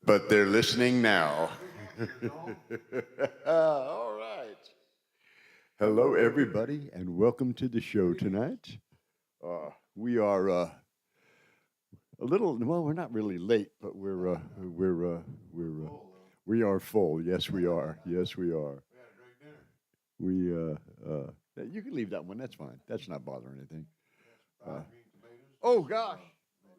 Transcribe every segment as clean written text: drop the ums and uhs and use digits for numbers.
but they're listening now. All right. Hello, everybody, and welcome to the show tonight. We are a little, well, we're not really late, but we are full. Yes, we are. Yes, we are. We, you can leave that one. That's fine. That's not bothering anything. Uh, oh, gosh. And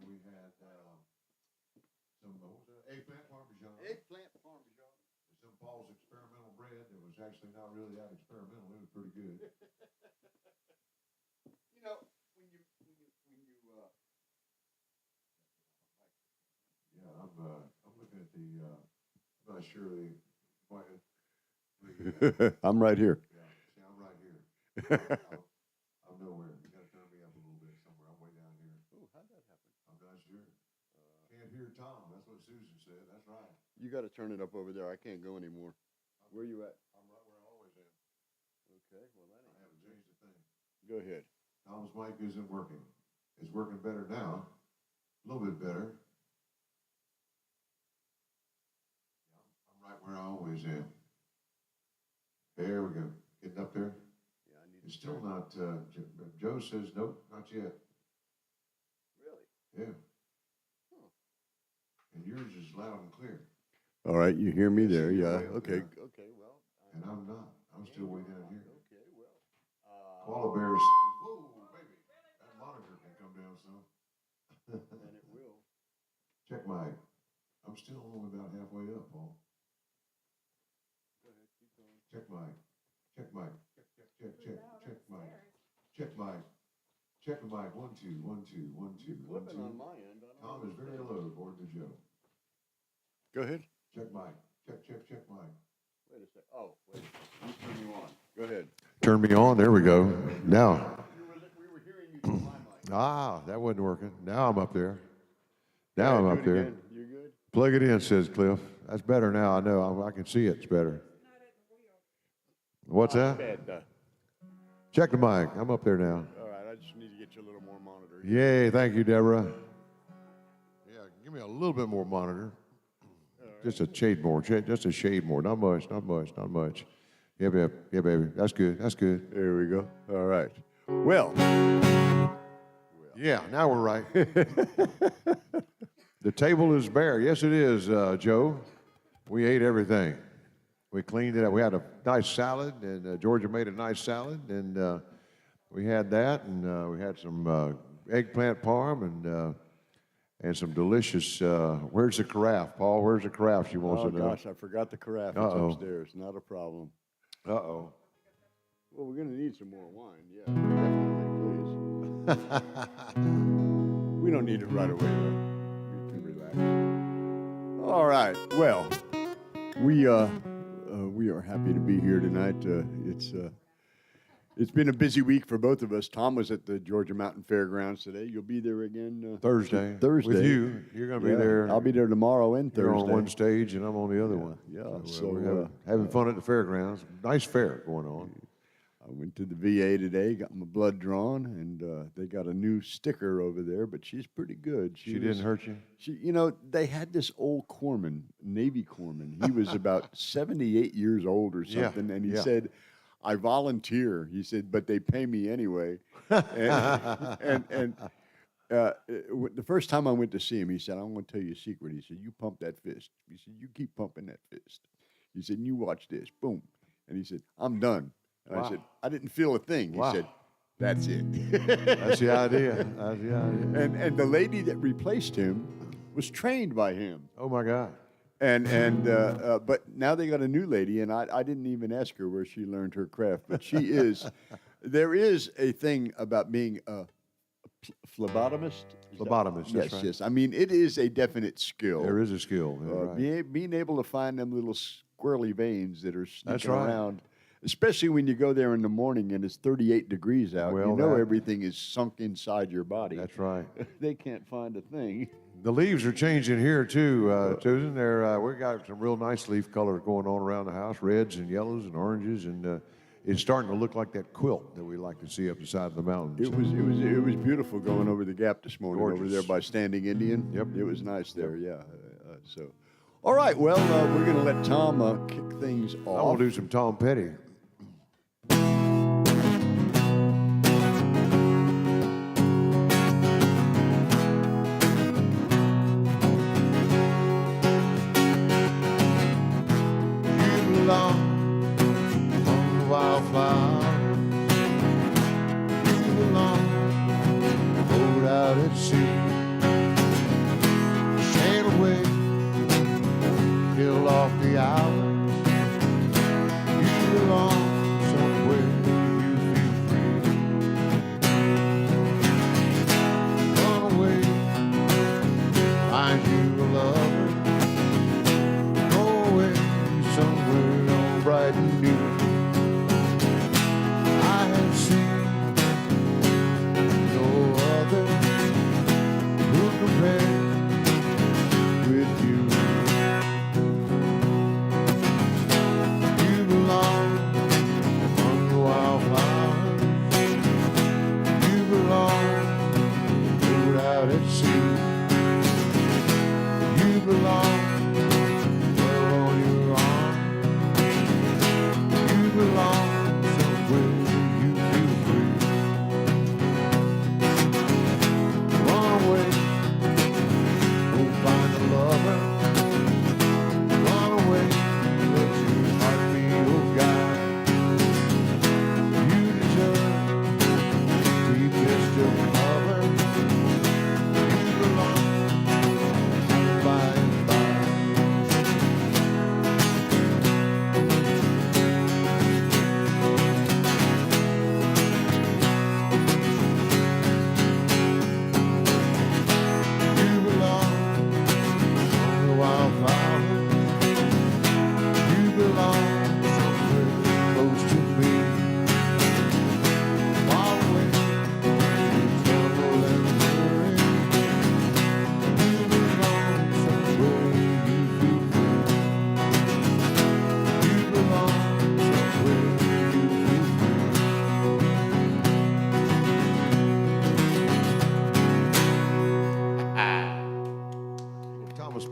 we had some eggplant parmesan. Eggplant parmesan. Some Paul's experimental bread that was actually not really that experimental. It was pretty good. You know, yeah, I'm looking at the. I'm not sure the. I'm right here. Yeah, see, I'm right here. I'm nowhere. You got to turn me up a little bit somewhere. I'm way down here. Oh, how'd that happen? I'm not sure. Can't hear Tom. That's what Susan said. That's right. You got to turn it up over there. I can't go anymore. Where are you at? I'm right where I always am. Okay, well, that ain't. I haven't changed a thing. Go ahead. Tom's mic isn't working. It's working better now. A little bit better. I'm right where I always am. There we go. Getting up there. Yeah, I need. It's still not. Joe says nope, not yet. Really? Yeah. Huh. And yours is loud and clear. All right, you hear me there? Yeah. Okay. Okay. Well. And I'm not. I'm still way down here. Okay. Well. Koala bears. Whoa, baby! That monitor can come down some. And it will. Check my. I'm still only about halfway up, Paul. Check mic. Check mic. Check mic. Check mic. Check the mic. 1, 2, 1, 2, 1, 2, 1, 2. On my end. Tom is very low aboard the Joe. Go ahead. Check mic. Check mic. Wait a sec. Oh, wait. You turn you on. Go ahead. Turn me on. There we go. Now. We were hearing you through my mic. Ah, that wasn't working. Now I'm up there. Now I'm up there. You're good? Plug it in, says Cliff. That's better now. I know. I can see it. It's better. What's that? Check the mic. I'm up there now. All right, I just need to get you a little more monitor. Yay, thank you, Deborah. Yeah, give me a little bit more monitor. Right. Just a shade more. Just a shade more. Not much. Yeah, baby. That's good. There we go. All right. Well. Yeah, now we're right. The table is bare. Yes, it is, Joe. We ate everything. We cleaned it up. We had a nice salad, and Georgia made a nice salad, and we had that, and we had some eggplant parm and some delicious. Where's the carafe, Paul? Where's the carafe? She wants to know. Oh gosh, I forgot the carafe. It's upstairs. Not a problem. Well, we're gonna need some more wine. Yeah, definitely, please. We don't need it right away. Though. Be too relaxed. All right. Well, we are happy to be here tonight. It's been a busy week for both of us. Tom was at the Georgia Mountain Fairgrounds today. You'll be there again Thursday. With you. You're going to be there. I'll be there tomorrow and Thursday. You're on one stage and I'm on the other one. Yeah. So we're having fun at the fairgrounds. Nice fair going on. I went to the VA today, got my blood drawn, and they got a new sticker over there, but she's pretty good. She didn't hurt you? They had this old corpsman, Navy corpsman. He was about 78 years old or something, and he said, I volunteer. He said, but they pay me anyway. And the first time I went to see him, he said, I'm going to tell you a secret. He said, you pump that fist. He said, you keep pumping that fist. He said, you watch this. Boom. And he said, I'm done. And I said, I didn't feel a thing. He said, that's it. That's the idea. And the lady that replaced him was trained by him. Oh, my God. But now they got a new lady, and I didn't even ask her where she learned her craft. But she is, there is a thing about being a phlebotomist. Phlebotomist, that's right. Yes. I mean, it is a definite skill. There is a skill. Right. Being able to find them little squirrely veins that are sneaking around. Especially when you go there in the morning and it's 38 degrees out. Well, everything is sunk inside your body. That's right. They can't find a thing. The leaves are changing here too, Susan. We got some real nice leaf colors going on around the house, reds and yellows and oranges, and it's starting to look like that quilt that we like to see up the side of the mountains. It was beautiful going over the gap this morning. Gorgeous. Over there by Standing Indian. Yep. It was nice there. Yeah. So, all right. Well, we're going to let Tom kick things off. I want to do some Tom Petty.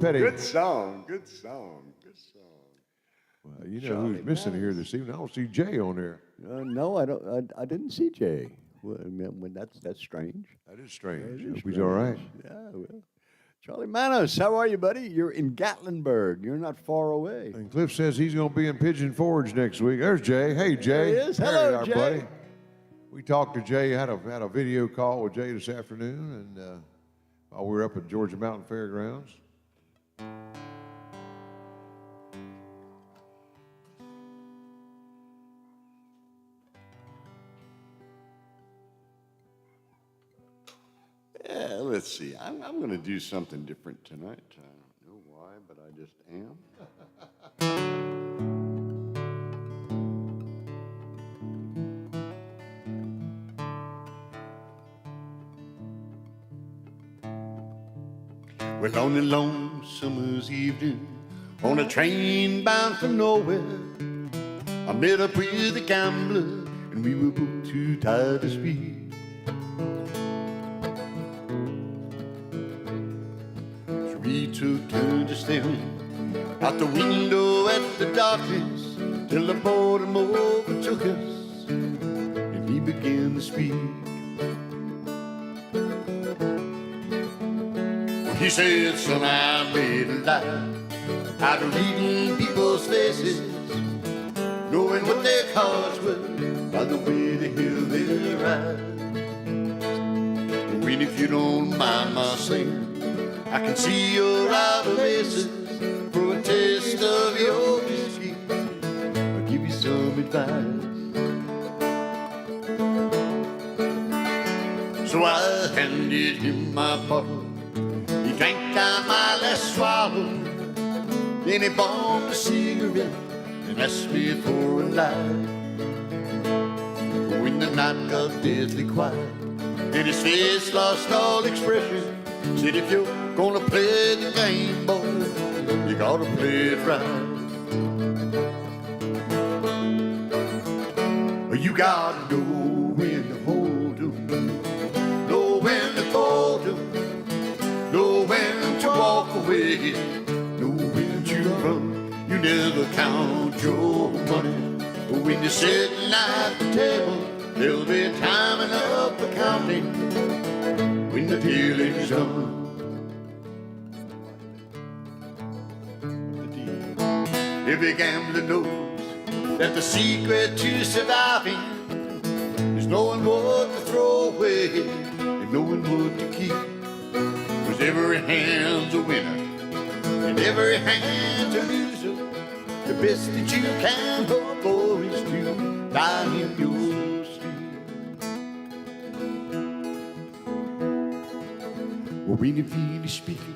Petty. Good song. Well, you know who's missing here this evening? I don't see Jay on there. No, I don't. I didn't see Jay. When that's strange. That is strange. Hope he's all right. Yeah. Well, Charlie Manos, how are you, buddy? You're in Gatlinburg. You're not far away. And Cliff says he's going to be in Pigeon Forge next week. There's Jay. Hey, Jay. There he is. Hello, Jay. Buddy. We talked to Jay. Had a video call with Jay this afternoon, and while we were up at Georgia Mountain Fairgrounds. Yeah, let's see. I'm going to do something different tonight. I don't know why, but I just am. Well, on a lone summer's evening, on a train bound for nowhere, I met up with a gambler, and we were both too tired to speak. We took turns staring out the window at the darkness till the boredom overtook us, and he began to speak. He said, son, I made a life out of reading people's faces, knowing what their cards were by the way they held their eyes. When, if you don't mind my saying, I can see your outer laces for a taste of your whiskey. I'll give you some advice. So I handed him my bottle. He drank down my last swallow. Then he bought a cigarette and asked me for a light. When the night got deadly quiet and his face lost all expression, said, if you're gonna play the game, boy, you gotta play it right. You gotta know when to hold 'em, know when to fold 'em, know when to walk away, know when to run. You never count your money, but when you're sitting at the table, there'll be time enough for counting when the dealing's done. Every gambler knows that the secret to surviving is knowing what to throw away and knowing what to keep. 'Cause every hand's a winner and every hand's a loser. The best that you can hope for is to die in your sleep. Well, when you finish speaking,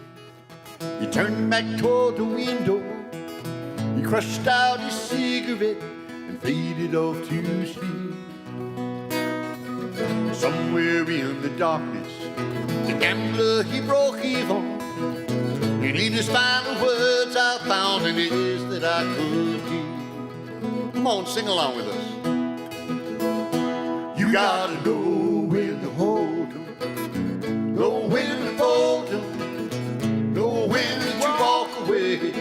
you turn back toward the window. He crushed out his cigarette and faded off to sleep. Somewhere in the darkness, the gambler, he broke even. And in his final words, I found an is that I could keep. Come on, sing along with us. You gotta know when to hold 'em, know when to fold 'em, know when to walk away,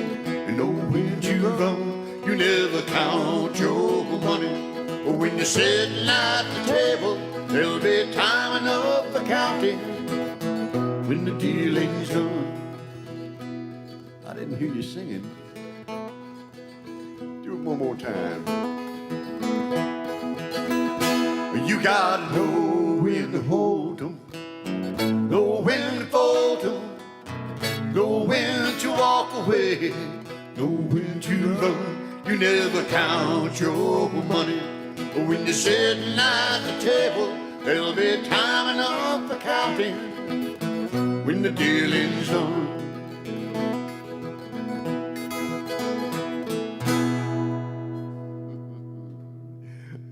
and know when to run. You never count your money, but when you're sitting at the table, there'll be time enough for counting when the dealing's done. I didn't hear you singing. Do it one more time. You gotta know when to hold 'em, know when to fold 'em, know when to walk away, know when to run. You never count your money, but when you're sitting at the table, there'll be time enough for counting when the dealing's done.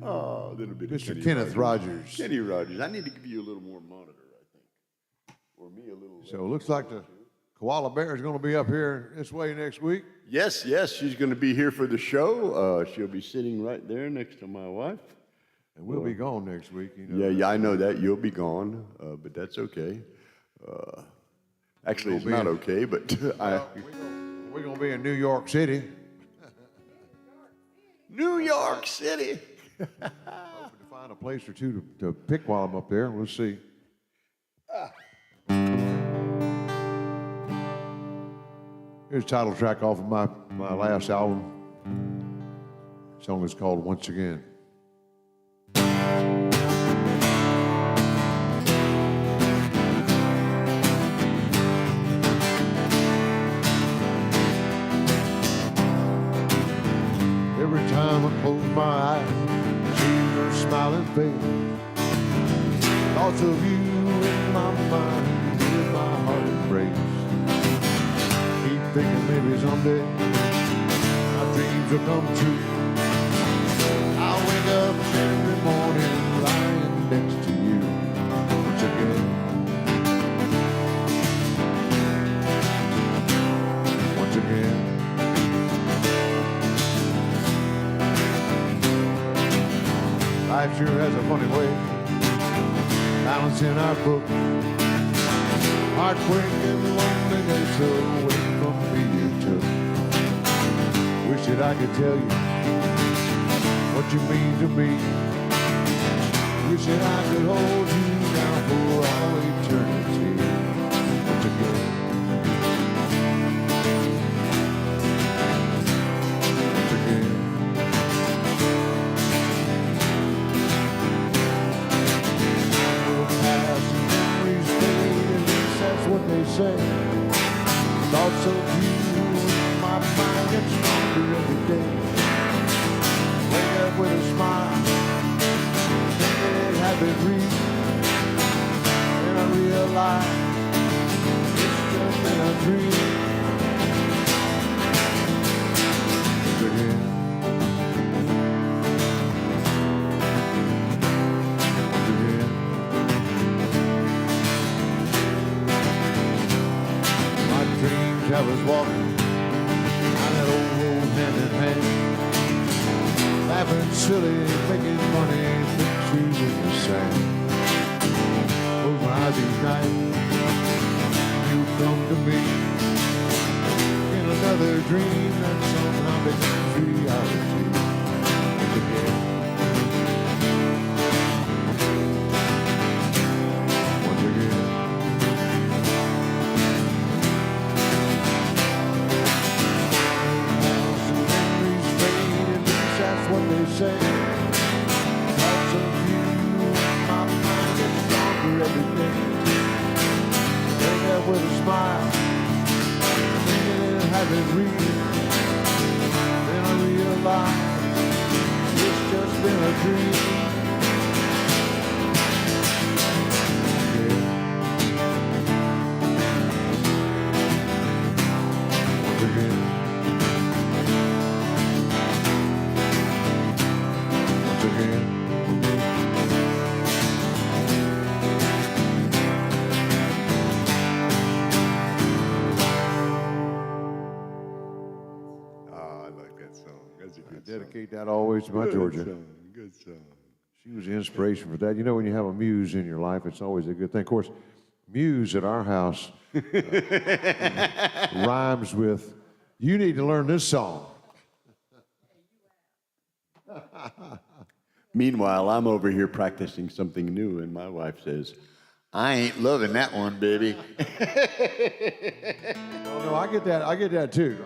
Oh, a little bit Mr. of Kenneth Rogers. Kenny Rogers. I need to give you a little more monitor, I think. Or me a little. So it looks like the koala bear is going to be up here this way next week. Yes, yes, she's going to be here for the show. She'll be sitting right there next to my wife. And we'll be gone next week. You know. Yeah, I know that. You'll be gone, but that's okay. Actually, it's not okay, but we're going to be in New York City. New York City. Hoping to find a place or two to pick while I'm up there. We'll see. Here's a title track off of my last album. The song is called Once Again. Every time I close my eyes, see your smiling face. Thoughts of you in my mind, hear my heart embrace. Keep thinking maybe someday my dreams will come true. I'll wake up every morning lying next to you once again. Once again. Life sure has a funny way balancing our books. Heartbreak and loneliness away from me you took. Wish that I could tell you what you mean to me. Wish that I could hold you down for all eternity. Once again. Once again. What they say. Thoughts of you in my mind get stronger every day. Wake up with a smile, have it reach, and I realize it's just been a dream. Again. I was walking down that old road hand in hand. laughing silly, making funny pictures in the sand. Close my eyes each night, you come to me in another dream that somehow becomes reality. Once again. That's what they say. Thoughts of you, my mind gets stronger every day. Wake up with a smile, thinking it hasn't real. Then I realize it's just been a dream. Yeah. Once again. Dedicate that always to my Georgia. Good song. She was the inspiration for that. You know, when you have a muse in your life, it's always a good thing. Of course, muse at our house rhymes with, you need to learn this song. Meanwhile, I'm over here practicing something new, and my wife says, I ain't loving that one, baby. No, I get that too.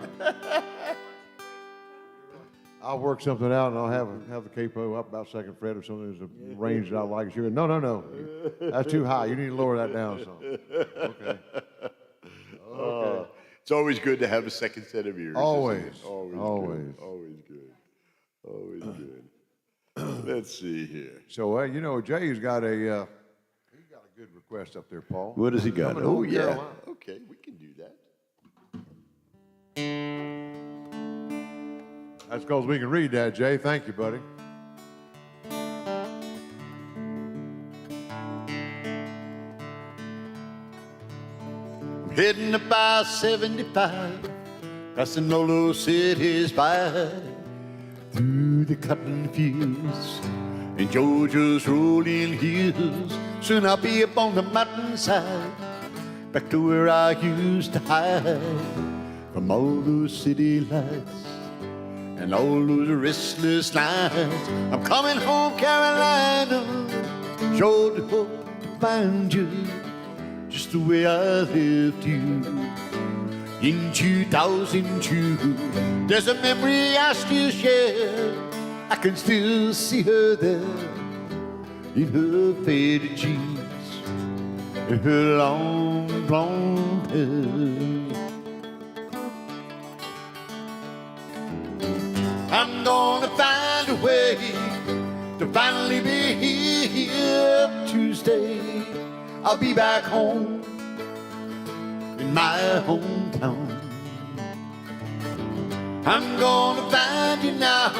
I'll work something out and I'll have the capo up about second fret or something. There's a range that I like. She goes, no. That's too high. You need to lower that down some. Okay. It's always good to have a second set of ears. Always. Always good. Let's see here. So, you know, Jay's got a good request up there, Paul. What has he got? Oh, yeah. Carolina. Okay, we can do that. That's because we can read that, Jay. Thank you, buddy. I'm heading up by 75, passing all those cities by, through the cotton fields and Georgia's rolling hills. Soon I'll be up on the mountainside, back to where I used to hide from all those city lights and all those restless nights. I'm coming home, Carolina, sure to hope to find you just the way I left you in 2002. There's a memory I still share. I can still see her there in her faded jeans and her long blonde hair. I'm gonna find a way to finally be here Tuesday. I'll be back home in my hometown. I'm gonna find you now.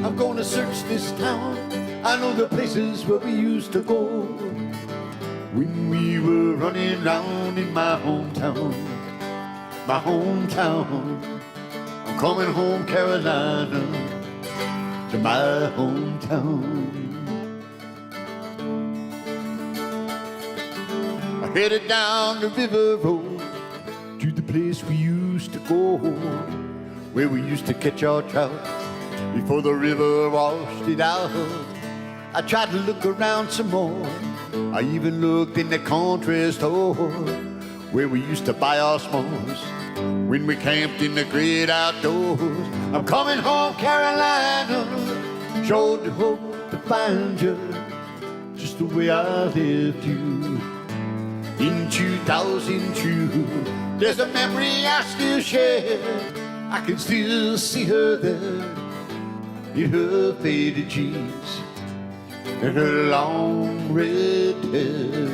I'm gonna search this town. I know the places where we used to go when we were running round in my hometown. My hometown. I'm coming home, Carolina, to my hometown. I headed down the river road to the place we used to go, where we used to catch our trout before the river washed it out. I tried to look around some more. I even looked in the country store where we used to buy our s'mores when we camped in the great outdoors. I'm coming home, Carolina, sure to hope to find you just the way I left you in 2002. There's a memory I still share. I can still see her there in her faded jeans and her long red hair.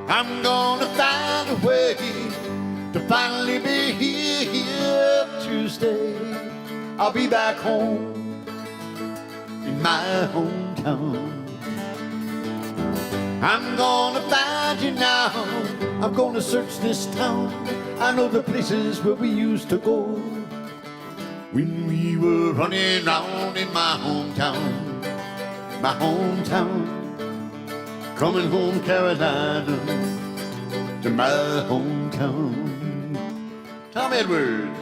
I'm gonna find a way to finally be here Tuesday. I'll be back home in my hometown. I'm gonna find you now. I'm gonna search this town. I know the places where we used to go when we were running round in my hometown, coming home, Carolina, to my hometown. Tom Edwards.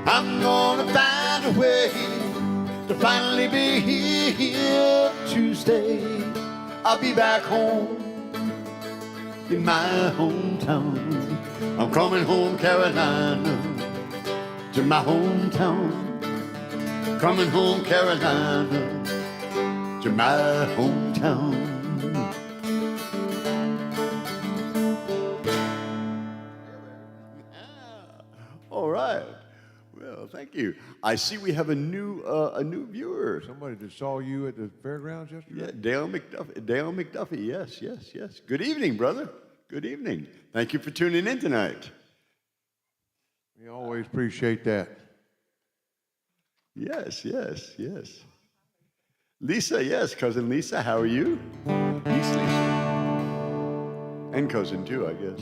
I'm gonna find a way to finally be here Tuesday. I'll be back home in my hometown. I'm coming home, Carolina, to my hometown. Coming home, Carolina, to my hometown. All right. Well, thank you. I see we have a new viewer. Somebody that saw you at the fairgrounds yesterday? Yeah, Dale McDuffie. Yes. Good evening, brother. Good evening. Thank you for tuning in tonight. We always appreciate that. Yes. Lisa, yes, cousin Lisa, how are you? Lisa. And cousin too, I guess.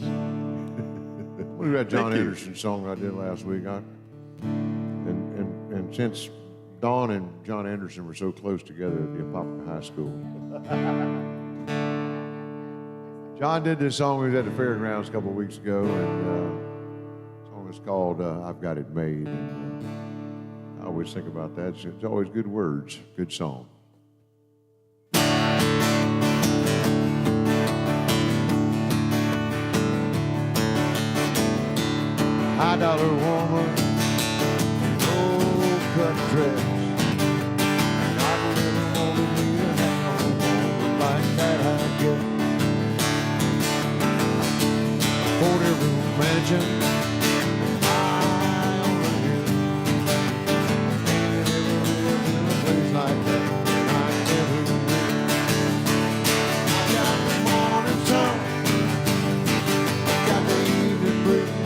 What about that John Anderson song I did last week? And since Don and John Anderson were so close together at the Apopka High School, John did this song. He was at the fairgrounds a couple of weeks ago, and the song is called "I've Got It Made." And, I always think about that. It's always good words, good song. High dollar woman, old cut dress. And I really want me to hang on a woman like that, I guess. 40-room mansion, high on the hill. Ain't ever lived in a place like that, I never will. I got the morning sun, I got the evening breeze.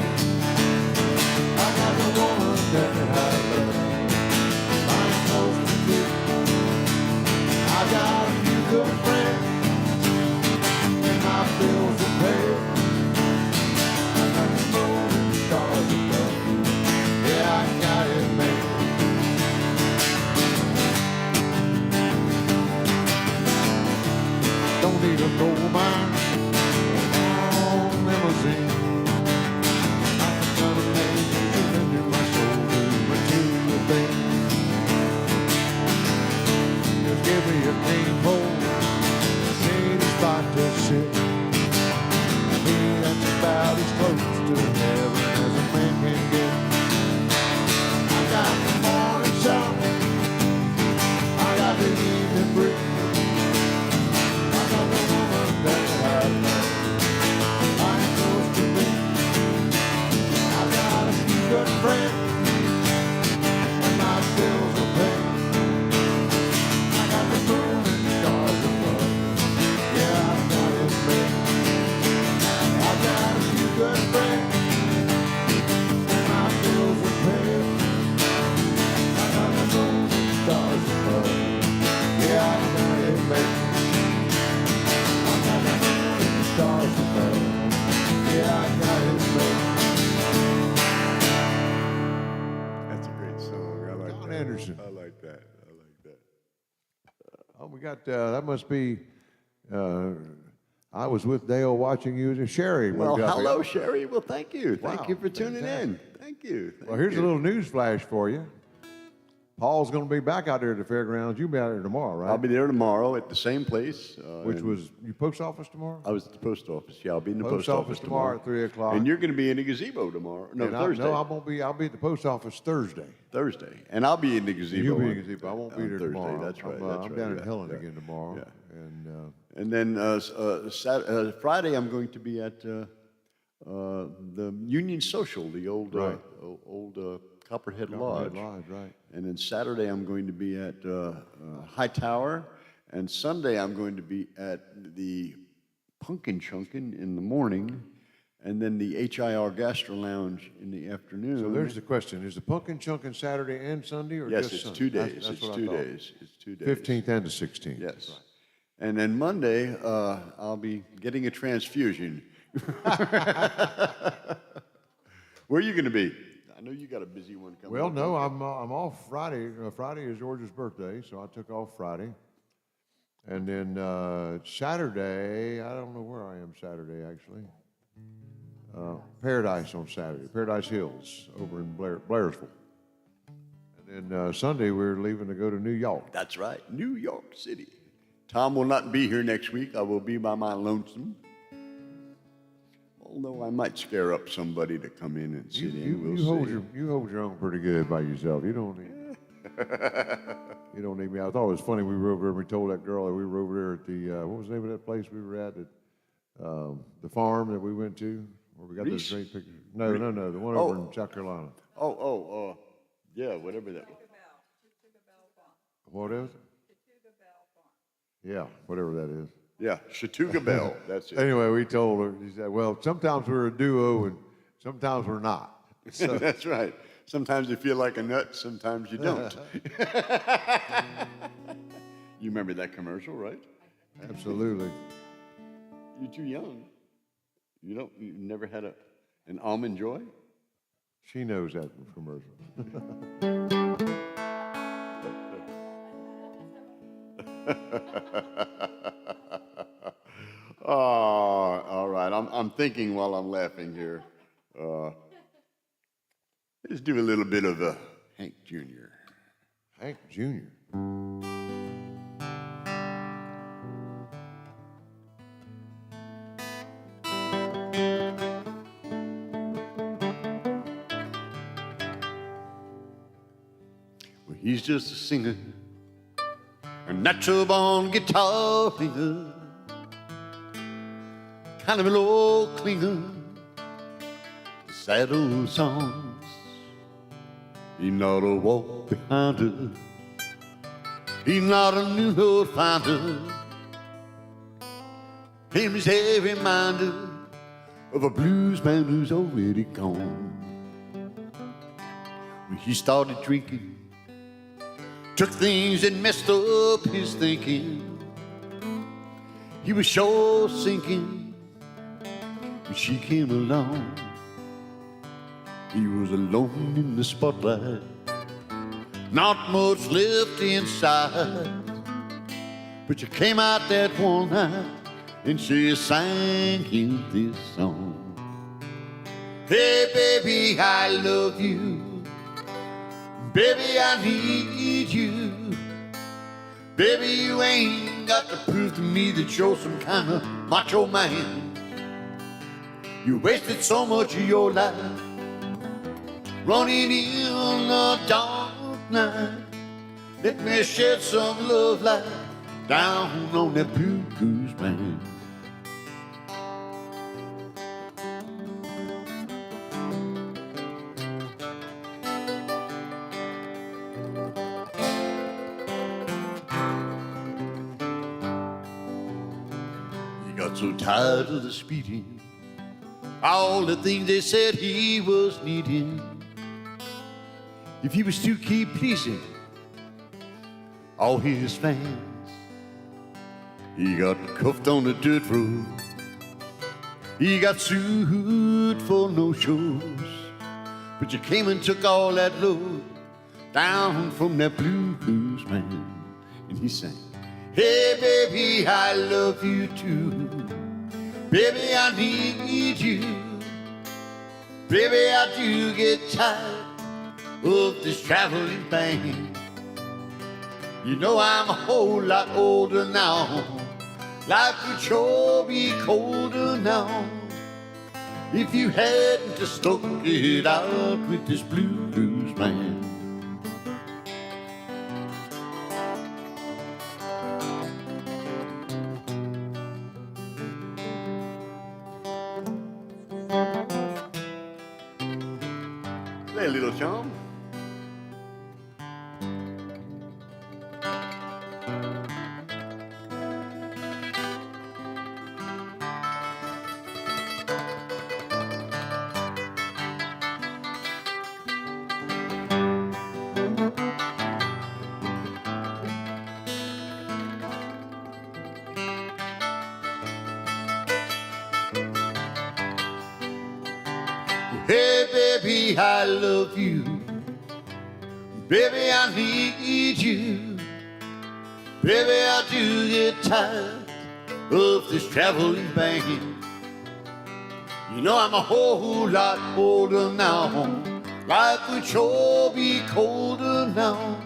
That I love, I'm supposed to be. I got a few good friends, and my bills are paid. I got the moon and stars above. Yeah, I got it made. Don't need a gold mine or limousine. I'm gonna make it into my soul. Just give me a clean pole, shady spot to sit. I mean, that's about as close to heaven as a man can get. I got the morning sun, I got the evening breeze. I got the woman that I love, I'm supposed to be. I got a few good friends. Bills are paid. I got the moon and stars above. Yeah, I got it made. I got a few good friends, and my bills are paid. I got the moon and stars above. Yeah, I got it made. I got the moon and stars above. Yeah, I got it made. Anderson. I like that. Oh, we got, that must be, I was with Dale watching you and Sherry. Well, hello, Sherry. Well, thank you. Thank you for tuning in. Thank you. Well, here's a little news flash for you. Paul's going to be back out there at the fairgrounds. You'll be out there tomorrow, right? I'll be there tomorrow at the same place. Which was your post office tomorrow? I was at the post office. Yeah, I'll be in the post office tomorrow at 3 o'clock. And you're going to be in the gazebo tomorrow. No, Thursday. No, I won't be. I'll be at the post office Thursday. And I'll be in the gazebo. You'll be in the gazebo. I won't be there Thursday. tomorrow. That's right. I'm down in Helen again tomorrow. Yeah. And then Friday I'm going to be at the Union Social, the old Copperhead Lodge. Right. And then Saturday I'm going to be at High Tower, and Sunday I'm going to be at the Pumpkin Chunkin' in the morning, and then the HIR Gastro Lounge in the afternoon. So there's the question. Is the Pumpkin Chunkin' Saturday and Sunday or yes, just it's Sunday? 2 days. That's It's what I 2 thought. days. It's 2 days. 15th and the 16th. Yes. Right. And then Monday, I'll be getting a transfusion. Where are you going to be? I know you got a busy one coming Well, up. no, I'm off Friday. Friday is George's birthday, so I took off Friday. And then Saturday, I don't know where I am Saturday, actually. Paradise on Saturday, Paradise Hills over in Blairsville. And then Sunday, we're leaving to go to New York. That's right, New York City. Tom will not be here next week. I will be by my lonesome. Although I might scare up somebody to come in and sit in. We'll see. You hold your own pretty good by yourself. You don't need you don't need me. I thought it was funny. We were over there and we told that girl that we were over there at the what was the name of that place we were at the farm that we went to where we got those great pictures. No, the one over in South Carolina. Yeah, whatever that was. What is it? Yeah, whatever that is. Yeah, Chattooga Bell. That's it. Anyway, we told her. She said, "Well, sometimes we're a duo and sometimes we're not." So, that's right. Sometimes you feel like a nut, sometimes you don't. You remember that commercial, right? absolutely. You're too young. You never had an Almond Joy? She knows that commercial. Oh, all right. I'm thinking while I'm laughing here. Let's do a little bit of Hank Jr. Hank Jr. Well, he's just a singer, a natural born guitar player, kind of an old clinger, sad old songs. He's not a walk behind her, he's not a new road finder. Him is a reminder of a blues man who's already gone. When he started drinking, took things and messed up his thinking. He was sure sinking when she came along. He was alone in the spotlight, not much left inside. But she came out that one night and she sang him this song. Hey baby, I love you. Baby, I need you. Baby, you ain't got to prove to me that you're some kind of macho man. You wasted so much of your life running in the dark night. Let me shed some love light down on that blues man. He got so tired of the speeding, all the things they said he was needing. If he was to keep pleasing all his fans, he got cuffed on the dirt road. He got sued for no shows. But you came and took all that load down from that blues man. And he sang, hey baby, I love you too. Baby, I need you. Baby, I do get tired of this traveling thing. You know I'm a whole lot older now. Life would sure be colder now if you hadn't just stuck it out with this blues man. Play a little charm. Hey, baby, I love you. Baby, I need you. Baby, I do get tired of this traveling band. You know I'm a whole lot older now. Life would sure be colder now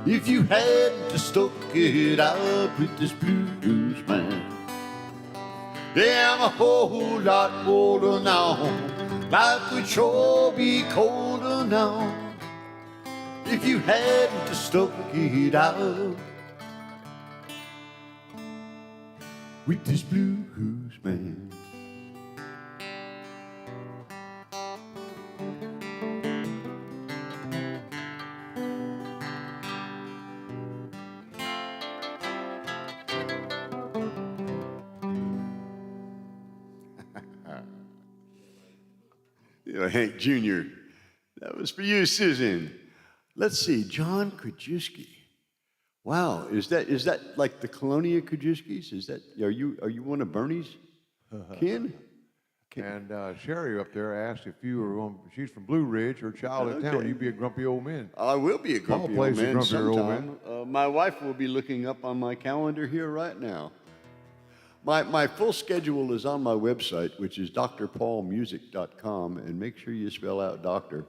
if you hadn't stuck it out with this blues man. Yeah, I'm a whole lot older now. Life would sure be colder now if you hadn't stuck it out with this blues man. You know, Hank Jr., that was for you, Susan. Let's see, John Krajewski. Wow, is that like the Colonia Krajewskis? Is that are you one of Bernie's kin? And Sherry up there asked if you were on. She's from Blue Ridge, her child in town. Will you be a grumpy old man? I will be a grumpy Paul old plays man a grumpy sometime. old man. My wife will be looking up on my calendar here right now. My full schedule is on my website, which is drpaulmusic.com, and make sure you spell out doctor.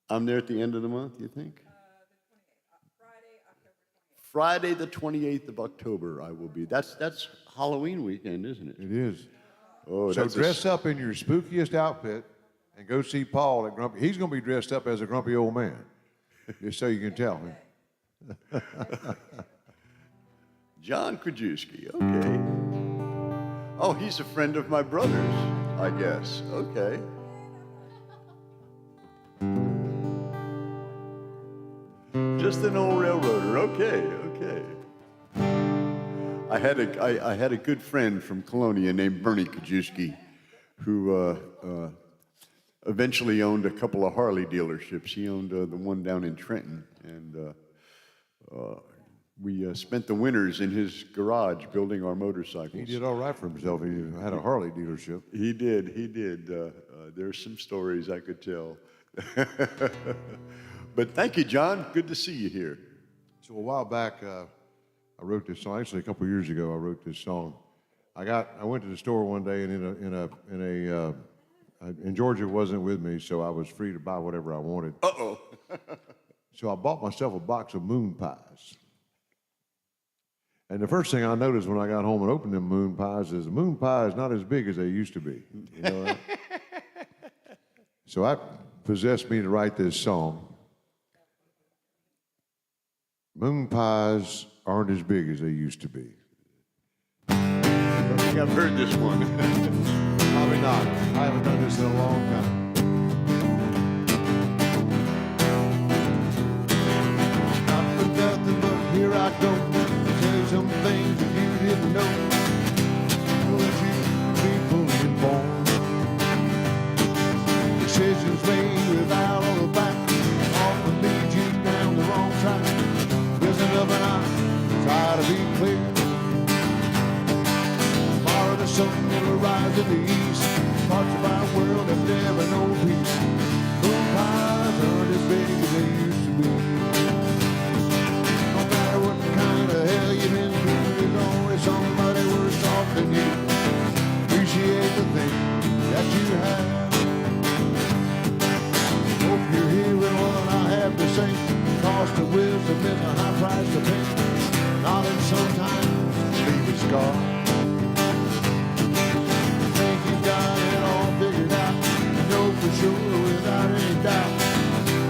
I'm there at the end of the month, you think? Friday, the 28th of October, I will be. That's Halloween weekend, isn't it? It is. Oh, so dress up in your spookiest outfit and go see Paul at Grumpy. He's going to be dressed up as a grumpy old man, just so you can tell him. John Krajewski, okay. Oh, he's a friend of my brother's, I guess. Okay. Just an old railroader. Okay. I had a good friend from Colonia named Bernie Krajewski, who eventually owned a couple of Harley dealerships. He owned the one down in Trenton, and we spent the winters in his garage building our motorcycles. He did all right for himself. He had a Harley dealership. He did. There's some stories I could tell. But thank you, John. Good to see you here. So a while back, I wrote this song. Actually, a couple years ago, I wrote this song. I went to the store one day, and and Georgia wasn't with me, so I was free to buy whatever I wanted. Uh-oh. So I bought myself a box of moon pies. And the first thing I noticed when I got home and opened them moon pies is the moon pie is not as big as they used to be. You know that? So that possessed me to write this song. Moon pies aren't as big as they used to be. I think I've heard this one. Probably not. I haven't done this in a long time. Not for nothing, but here I go. Tell you some things that you didn't know. Let you be fully informed. Decisions made without all the back often lead you down the wrong track. Listen up and I try to be clear. Tomorrow the sun will rise in the east. Parts of our world have never known peace. Moon pies aren't as big as they used to be. No matter what kind of hell you've been through, there's always somebody worse off than you. Appreciate the things that you have. Hope you're hearing what I have to say. Cost of wisdom is a high price to pay. Knowledge sometimes leaves a scar. You think you got it all figured out. You know for sure without any doubt.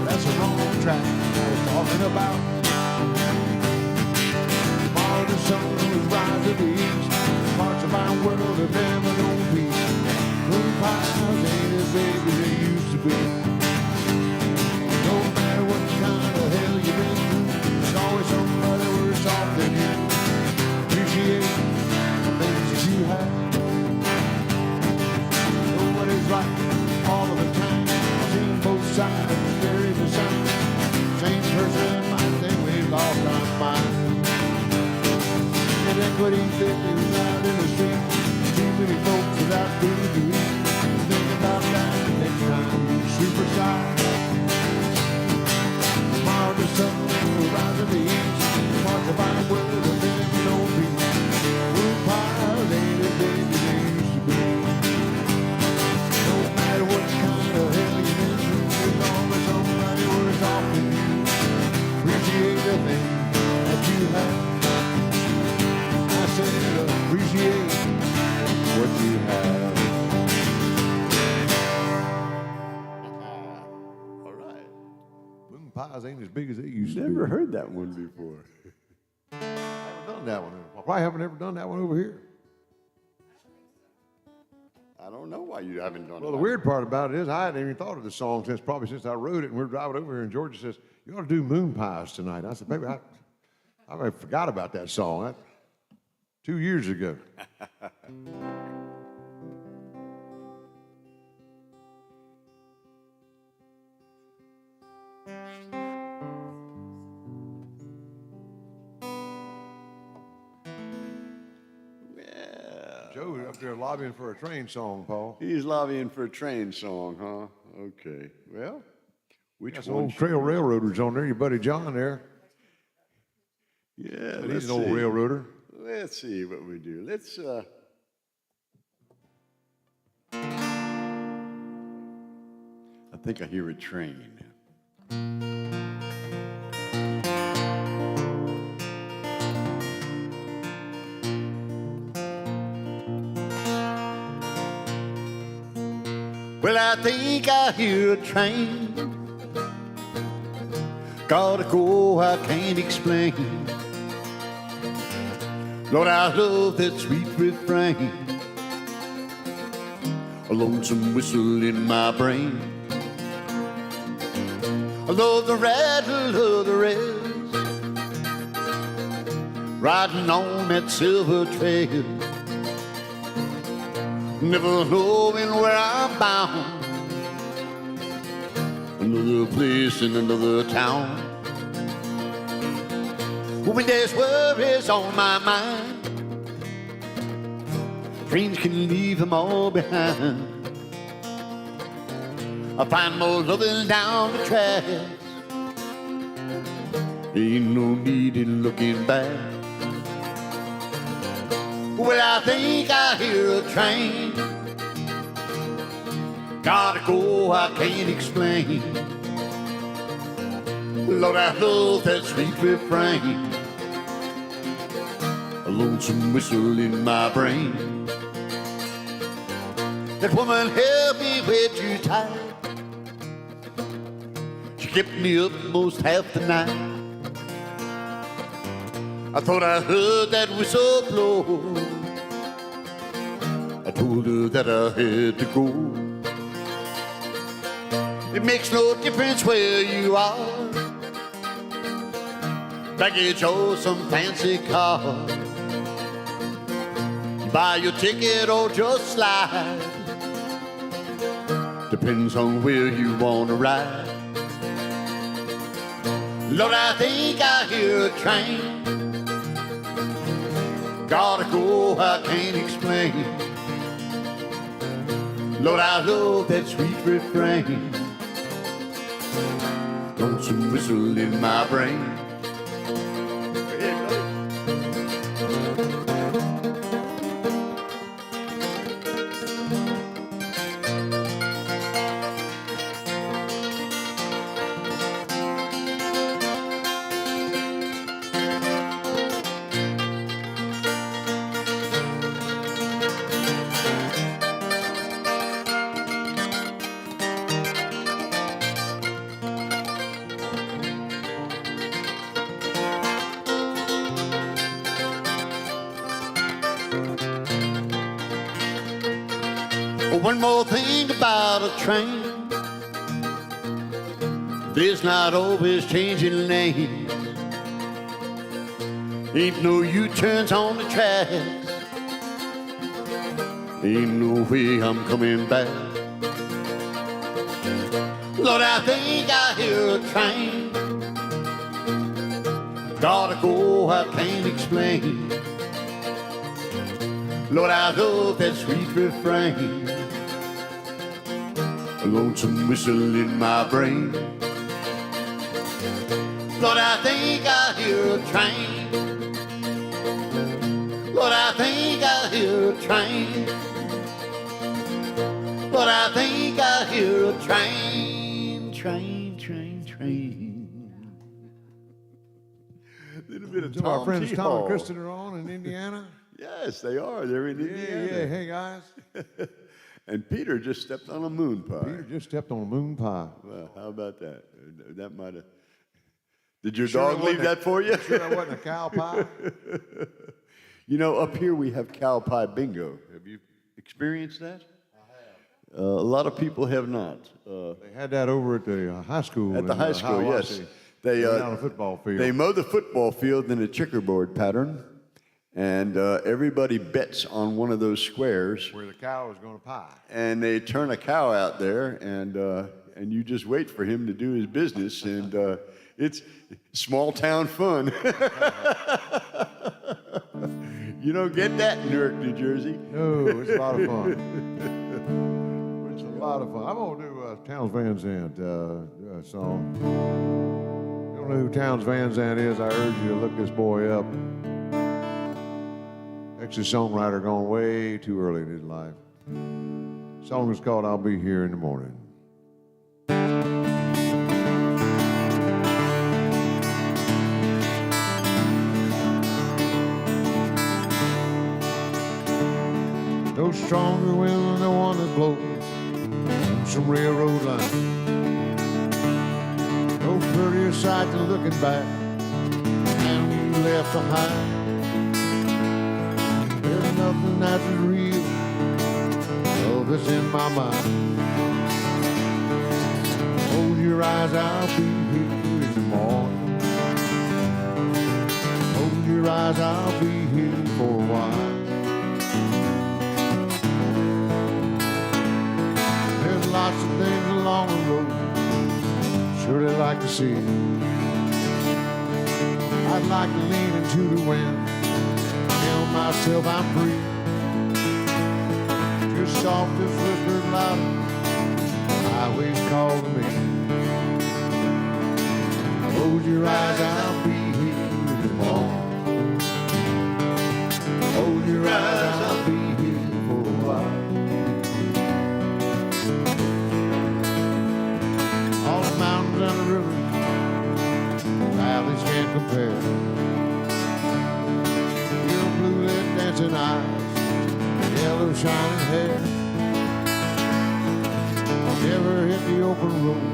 That's the wrong track we're talking about. Tomorrow the sun will rise in the east. Parts of our world have never known peace. Moon pies ain't as big as they used to be. No matter what kind of hell you've been through, there's always somebody worse off than you. Appreciate the things that you have. Nobody's right all of the time. Seen both sides of the story the same. Same person might think we've lost our mind. Inequity thick is out in the street. Too many folks without food to eat. Think about Hearts of iron will never know peace. Moon pies ain't as big as they used to be. No matter what kind of heaviness, there's always somebody worth talking to. Appreciate the thing that you have. I said appreciate what you have. All right. Moon pies ain't as big as they used to be. Never heard that one before. I haven't done that one. I probably haven't ever done that one over here. I don't know why you haven't done it. Well, the weird part about it is I hadn't even thought of the song since I wrote it, and we were driving over here, and Georgia says, "You ought to do Moon Pies tonight." I said, "Baby, I forgot about that song. That 2 years ago." Joe up there lobbying for a train song, Paul. He's lobbying for a train song, huh? Okay. Well, which Got one? some old trail railroaders on there. Your buddy John there. Yeah, He's an old railroader. Let's see what we do. Let's. I think I hear a train. Well, I think I hear a train. Gotta go, I can't explain. Lord, I love that sweet refrain. A lonesome whistle in my brain. I love the rattle of the rails, riding on that silver trail. Never knowing where I'm bound. Another place in another town. When there's worries on my mind, dreams can leave them all behind. I find more loving down the tracks. Ain't no need in looking back. Well, I think I hear a train. Gotta go, I can't explain. Lord, I love that sweet refrain. A lonesome whistle in my brain. That woman held me way too tight. She kept me up most half the night. I thought I heard that whistle blow. I told her that I had to go. It makes no difference where you are, baggage or some fancy car. You buy your ticket or just slide. Depends on where you want to ride. Lord, I think I hear a train. Gotta go, I can't explain. Lord, I love that sweet refrain. Lonesome whistle in my brain. One more thing about a train, there's not always changing lanes. Ain't no U-turns on the tracks. Ain't no way I'm coming back. Lord, I think I hear a train. Gotta go, I can't explain. Lord, I love that sweet refrain. A lonesome whistle in my brain. Lord, I think I hear a train. Lord, I think I hear a train. Lord, I think I hear a train, train, train, train. A little bit of So Tom our friends T. Tom Hall. and Kristen are on in Indiana. Yes, they are. They're in Indiana. Yeah, hey guys. And Peter just stepped on a moon pie. Peter just stepped on a moon pie. Well, how about that? That might have. Did your dog leave that for you? Sure that wasn't a cow pie? You know, up here we have cow pie bingo. Have you experienced that? I have. A lot of people have not. They had that over at the high school. At the high school, yes. They down a football field. They mow the football field in a checkerboard pattern, and everybody bets on one of those squares. Where the cow is going to pie. And they turn a cow out there, and you just wait for him to do his business, and it's small town fun. You don't get that in Newark, New Jersey. No, it's a lot of fun. It's a lot of fun. I'm going to do Townes Van Zandt song. If you don't know who Townes Van Zandt is, I urge you to look this boy up. Ex-songwriter gone way too early in his life. The song is called I'll Be Here in the Morning. No stronger wind than the one that blows on some railroad line. No prettier sight than looking back and you left behind. There's nothing that's as real of this in my mind. Close your eyes, I'll be here in the morning. Close your eyes, I'll be here for a while. There's lots of things along the road surely like to see. I'd like to lean into the wind, tell myself I'm free. Just soft as whispered loud, highways call to me. Close your eyes, I'll be here in the morning. Close your eyes, I'll be here for a while. All the mountains and the rivers, valleys can't compare. Your blue-lit dancing eyes, yellow shining hair. I'll never hit the open road,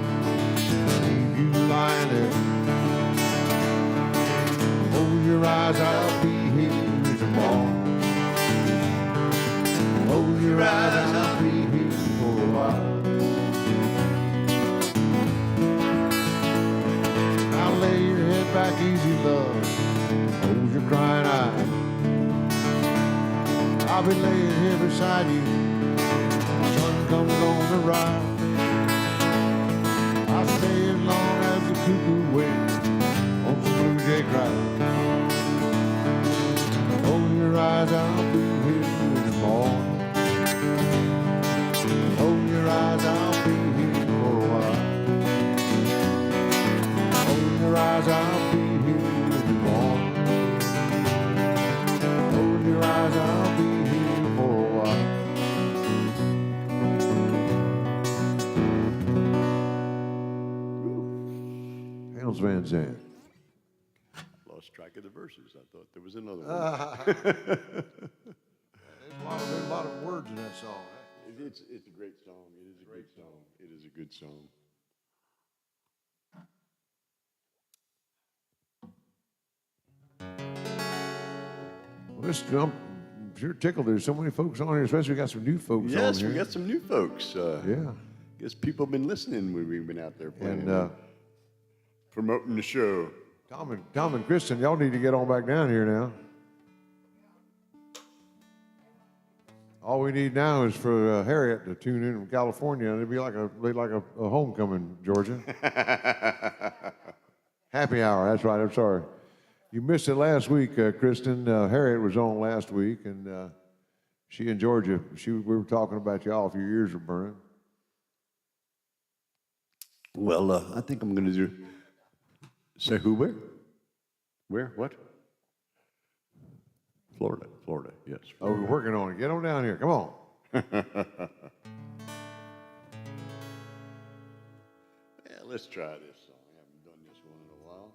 leave you lying there. Close your eyes, I'll be here in the morning. Close your eyes, I'll be here for a while. Now lay your head back easy, love, close your crying eyes. I'll be laying here beside you, the sun comes on the rise. I'll stay as long as the cuckoo waits on the blue jay cries. Close your eyes, I'll be here in the morning. Close your eyes, I'll be here for a while. Close your eyes, I'll be here in the morning. Close your eyes, I'll be here for a while. Townes Van Zandt. Lost track of the verses. I thought there was another one. There's a lot of words in that song. It's a great song. It is a great song. It is a good song. Well, this I'm sure tickled. There's so many folks on here, especially we got some new folks on here. Yes, we got some new folks. Yeah. Guess people have been listening when we've been out there playing, And promoting the show. Tom and Kristen, y'all need to get on back down here now. All we need now is for Harriet to tune in from California, and it'd be like a homecoming, Georgia. Happy hour. That's right. I'm sorry. You missed it last week, Kristen. Harriet was on last week, and she and Georgia. We were talking about y'all if your ears were burning. Well, I think I'm going to say who, where? Where? What? Florida, yes. Oh, we're working on it. Get on down here. Come on. Yeah, let's try this song. I haven't done this one in a while.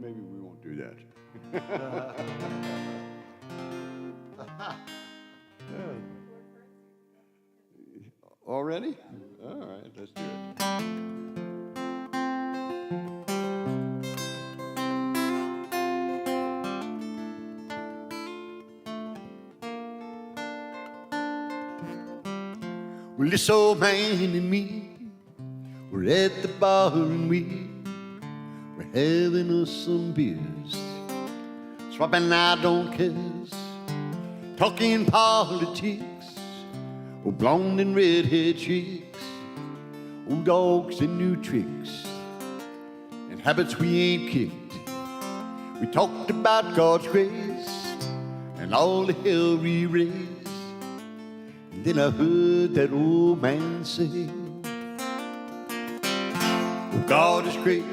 Maybe we won't do that. Already? All right, let's do it. Well, this old man and me, we're at the bar and we're having us some beers, swapping our don't cares, talking politics, oh, blonde and redhead chicks, old dogs and new tricks, and habits we ain't kicked. We talked about God's grace and all the hell we raised. And then I heard that old man say, oh, God is great,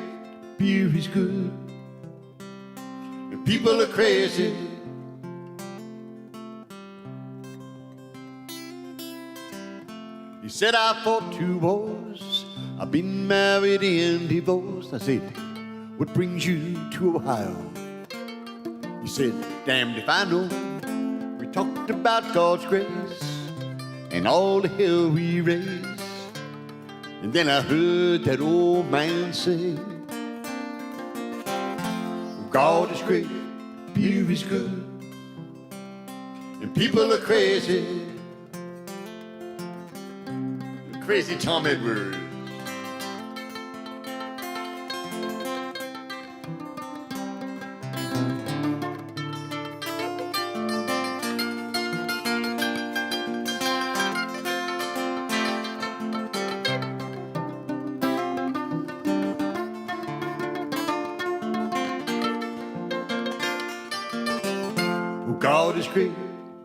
beer is good, and people are crazy. He said, I fought 2 wars, I've been married and divorced. I said, what brings you to Ohio? He said, damned if I know. We talked about God's grace and all the hell we raised. And then I heard that old man say, God is great, beer is good, and people are crazy. Crazy Tom Edwards. God is great,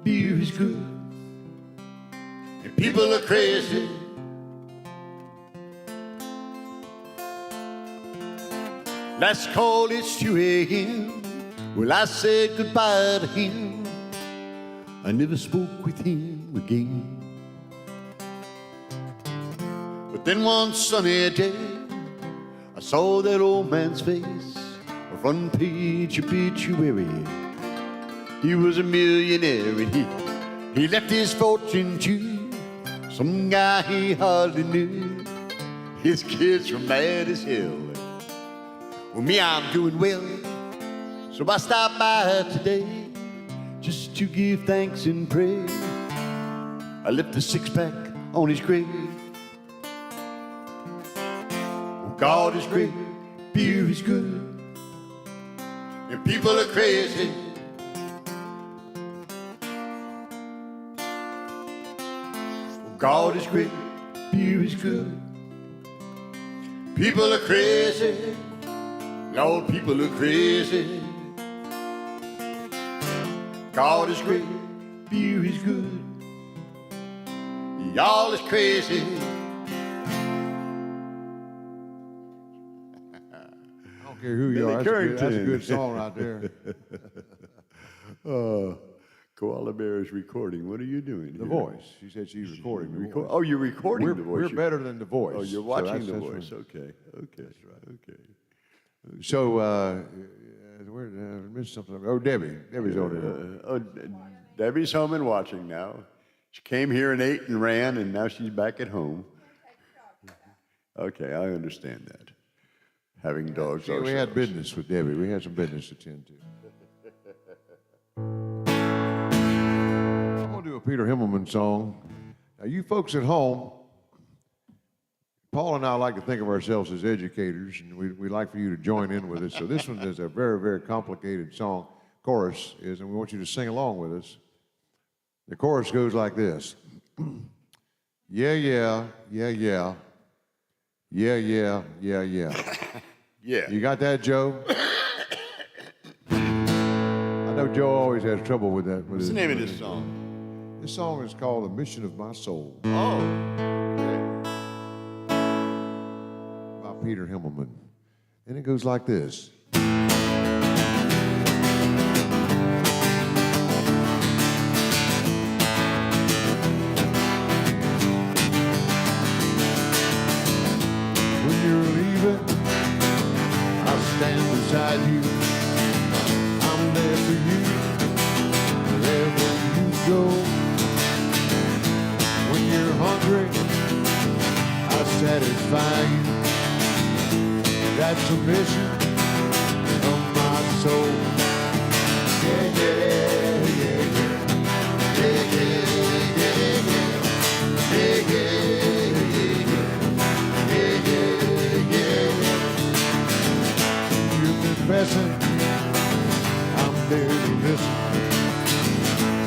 beer is good, and people are crazy. Last call, it's 2 a.m. Well, I said goodbye to him. I never spoke with him again. But then one sunny day, I saw that old man's face, a front page obituary. He was a millionaire and he left his fortune to some guy he hardly knew. His kids were mad as hell. Well, me, I'm doing well, so I stopped by today just to give thanks and pray. I left a 6-pack on his grave. Oh, God is great, beer is good, and people are crazy. Oh, God is great, beer is good, people are crazy. Lord, people are crazy. God is great, beer is good, y'all is crazy. I don't care who you are, that's a good song right there. Koala Bear is recording. What are you doing? The Voice. She said she's recording the Voice. Oh, you're recording The Voice. We're better than The Voice. Oh, you're watching The Voice. Okay. That's right. Okay. So, where did I miss something? Oh, Debbie. Debbie's over there. Debbie's home and watching now. She came here and ate and ran, and now she's back at home. Okay, I understand that. Having dogs. See, we had business with Debbie. We had some business to tend to. I'm going to do a Peter Himmelman song. Now, you folks at home, Paul and I like to think of ourselves as educators, and we like for you to join in with us. So this one is a very, very complicated song. Chorus is, and we want you to sing along with us. The chorus goes like this. Yeah, yeah, yeah, yeah. Yeah, yeah, yeah, yeah. Yeah. You got that, Joe? I know Joe always has trouble with that. What's the name of this song? This song is called The Mission of My Soul. Oh, okay. By Peter Himmelman. And it goes like this. When you're leaving, I'll stand beside you. I'm there for you, wherever you go. When you're hungry, I'll satisfy you. That's a mission of my soul. Yeah, yeah, yeah, yeah. Yeah, yeah, yeah, yeah. Yeah, yeah, yeah, yeah. Yeah, yeah, yeah. You're confessing, I'm there to listen.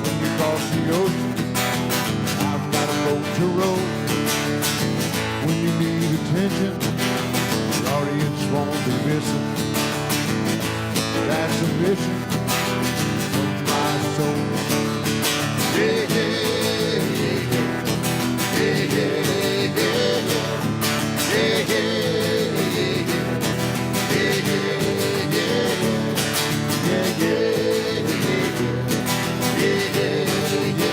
When you cross the ocean, I've got a boat to row. When you need attention, the audience won't be missing. That's a mission of my soul. Yeah, yeah, yeah, yeah. Yeah, yeah, yeah, yeah. Yeah, yeah, yeah, yeah. Yeah, yeah, yeah, yeah. Yeah, yeah, yeah, yeah. Yeah, yeah, yeah, yeah.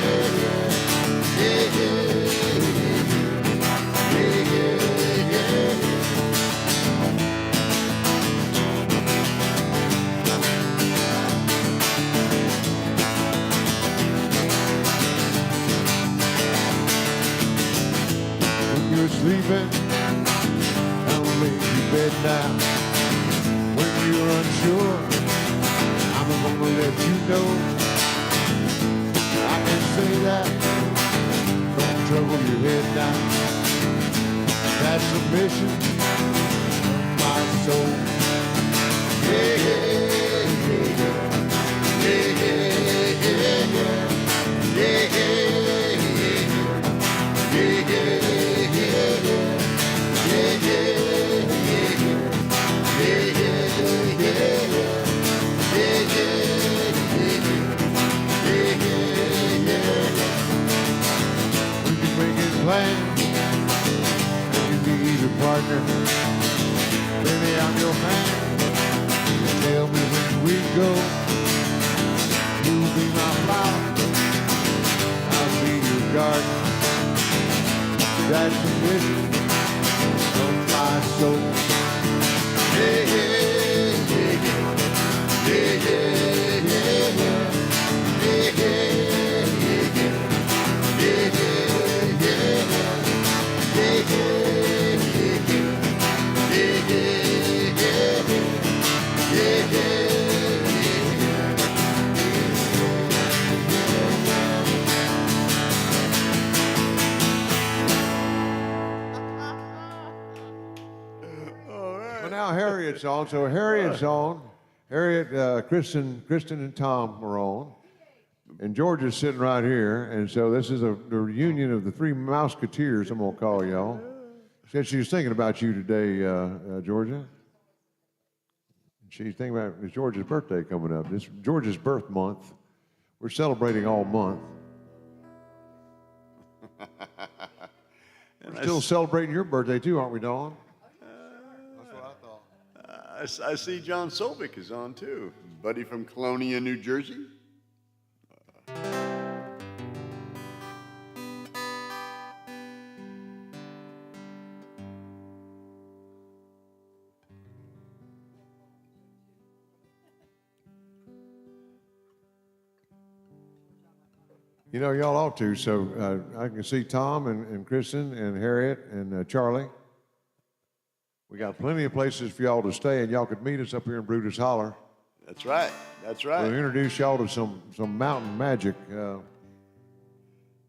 Yeah, yeah, yeah, yeah, yeah. When you're sleeping, I'll make you bed now. When you're unsure, I'm gonna let you know. I can say that, don't trouble your head now. That's the mission of my soul. Yeah, yeah, yeah, yeah. Yeah, yeah, yeah, yeah. Yeah, yeah, yeah, yeah. Yeah, yeah, yeah, yeah. Yeah, yeah, yeah, yeah. Yeah, yeah, yeah, yeah. Yeah, yeah, yeah, yeah. We can make it plans, and you need a partner. Baby, I'm your man. Tell me when we go. You'll be my flower, I'll be your garden. That's the mission of my soul. Yeah, yeah, yeah, yeah. Yeah, yeah, yeah, yeah. Yeah, yeah, yeah, yeah. Yeah, yeah, yeah, yeah. Yeah, yeah, yeah, yeah. Yeah, yeah, yeah, yeah. Yeah, yeah, yeah, yeah. Well, now Harriet's on. So Harriet's on. Harriet, Kristen, and Tom are on. And George is sitting right here. And so this is the reunion of the three Mouseketeers, I'm going to call y'all. Said she was thinking about you today, Georgia. She's thinking about it's George's birthday coming up. It's George's birth month. We're celebrating all month. We're still celebrating your birthday too, aren't we, Dawn? That's what I thought. I see John Solvik is on too. Buddy from Colonia, New Jersey. You know, y'all ought to. So I can see Tom and Kristen and Harriet and Charlie. We got plenty of places for y'all to stay, and y'all could meet us up here in Brutus Hollar. That's right. That's right. We'll introduce y'all to some mountain magic.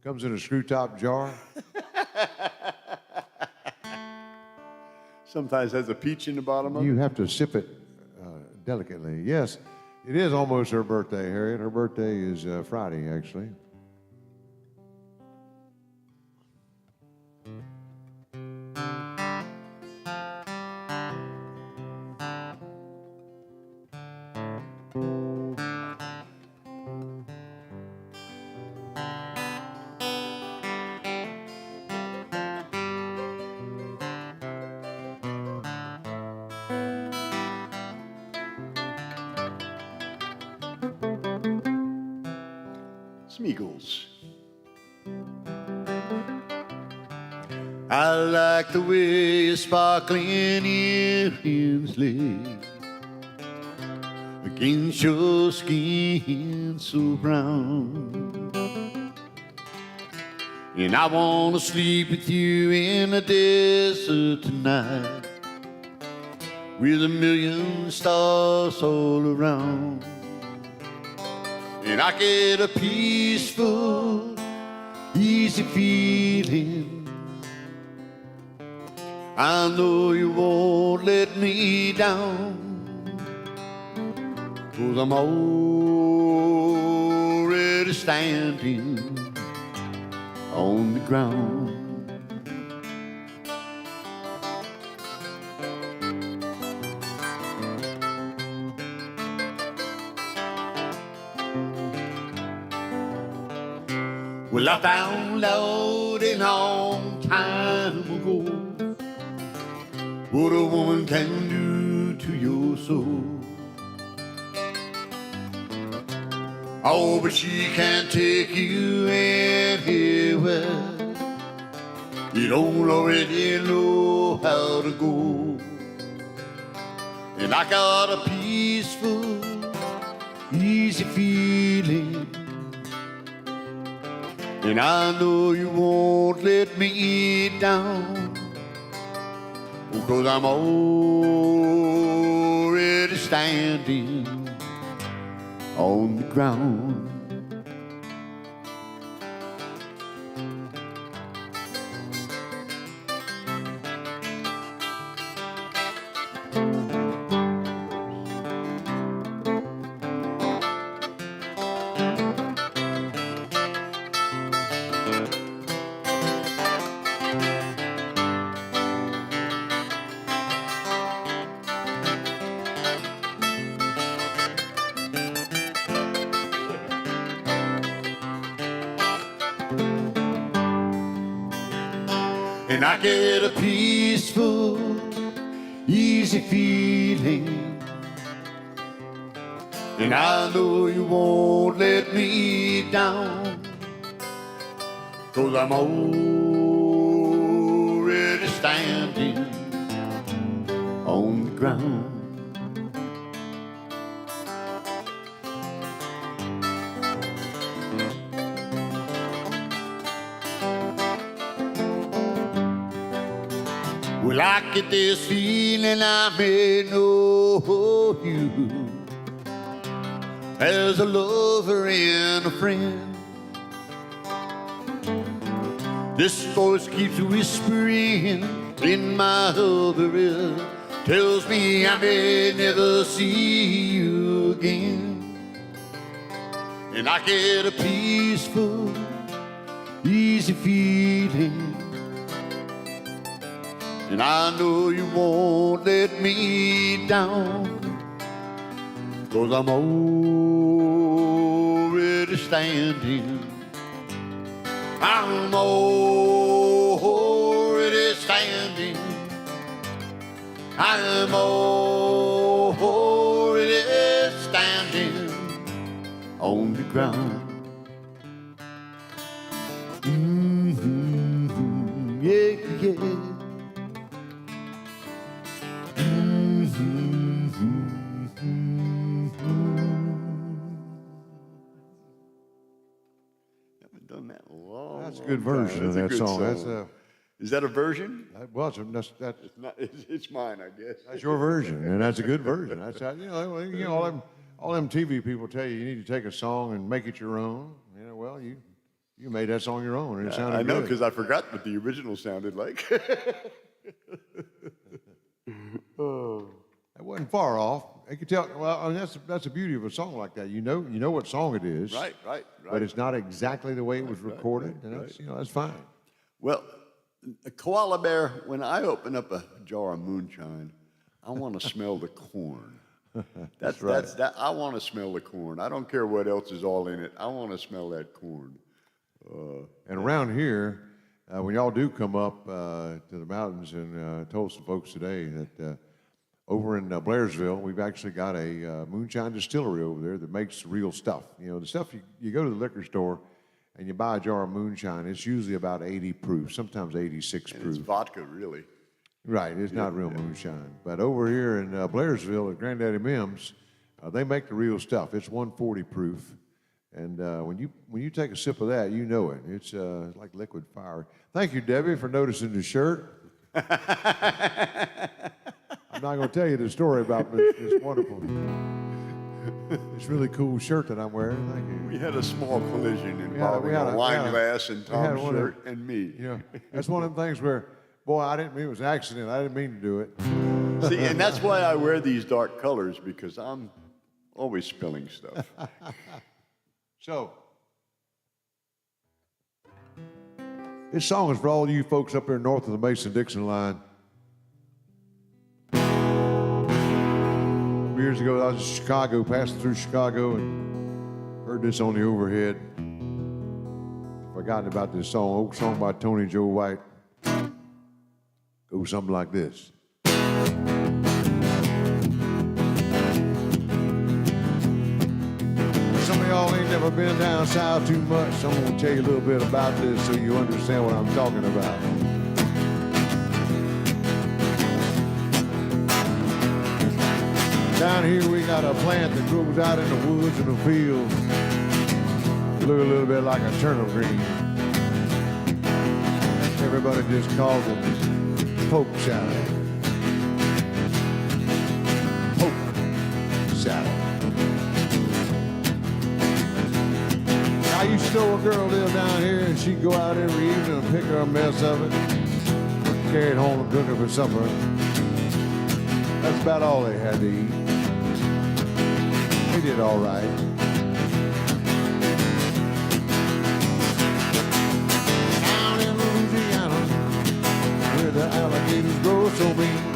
Comes in a screw top jar. Sometimes has a peach in the bottom of it. You have to sip it delicately. Yes, it is almost her birthday, Harriet. Her birthday is Friday, actually. Smeagol's. I like the way your sparkling earrings lay against your skin so brown. And I want to sleep with you in the desert tonight with a million stars all around. And I get a peaceful, easy feeling. I know you won't let me down, 'cause I'm already standing on the ground. Well, I found out a long time ago what a woman can do to your soul. Oh, but she can't take you anywhere you don't already know how to go. And I got a peaceful, easy feeling, and I know you won't let me down, 'cause I'm already standing on the ground. And I get a peaceful, easy feeling, and I know you won't let me down, 'cause I'm already standing on the ground. Well, I get this feeling I may know you as a lover and a friend. This voice keeps whispering in my other ear, tells me I may never see you again. And I get a peaceful, easy feeling, and I know you won't let me down, 'cause I'm already standing. I'm already standing. I'm already standing on the ground. Mm-hmm. Yeah, yeah. That's a good version of that song. That's is that a version? Well, that's It's not. It's mine, I guess. That's your version, and that's a good version. That's how, all them TV people tell you need to take a song and make it your own. Well, you made that song your own, and it sounded good. I know, because I forgot what the original sounded like. Oh, that wasn't far off. You could tell. Well, I mean, that's the beauty of a song like that. You know what song it is. Right. But it's not exactly the way it was recorded, and that's fine. Well, a koala bear, when I open up a jar of moonshine, I want to smell the corn. That's right. I want to smell the corn. I don't care what else is all in it. I want to smell that corn. And around here, when y'all do come up to the mountains, and told some folks today that over in Blairsville, we've actually got a moonshine distillery over there that makes real stuff. You know, the stuff you go to the liquor store and you buy a jar of moonshine, it's usually about 80 proof, sometimes 86 proof. It's vodka, really. Right, it's not real moonshine. But over here in Blairsville at Granddaddy Mim's, they make the real stuff. It's 140 proof. And when you take a sip of that, you know it. It's like liquid fire. Thank you, Debbie, for noticing the shirt. I'm not going to tell you the story about this wonderful, this really cool shirt that I'm wearing. Thank you. We had a small collision involving a wine glass and Tom's shirt and me. You know, that's one of the things where, boy, I didn't mean it was an accident. I didn't mean to do it. See, and that's why I wear these dark colors, because I'm always spilling stuff. So, this song is for all you folks up there north of the Mason-Dixon line. Years ago, I was in Chicago, passing through Chicago, and heard this on the overhead. Forgotten about this song, old song by Tony Joe White. Goes something like this. Some of y'all ain't never been down south too much, so I'm gonna tell you a little bit about this so you understand what I'm talking about. Down here we got a plant that grows out in the woods and the fields. Look a little bit like a turnip green. Everybody just calls it poke salad. Poke salad. I used to know a girl lived down here, and she'd go out every evening and pick her a mess of it, carry it home and cook it for supper. That's about all they had to eat. They did all right. Down in Louisiana, where the alligators grow so mean,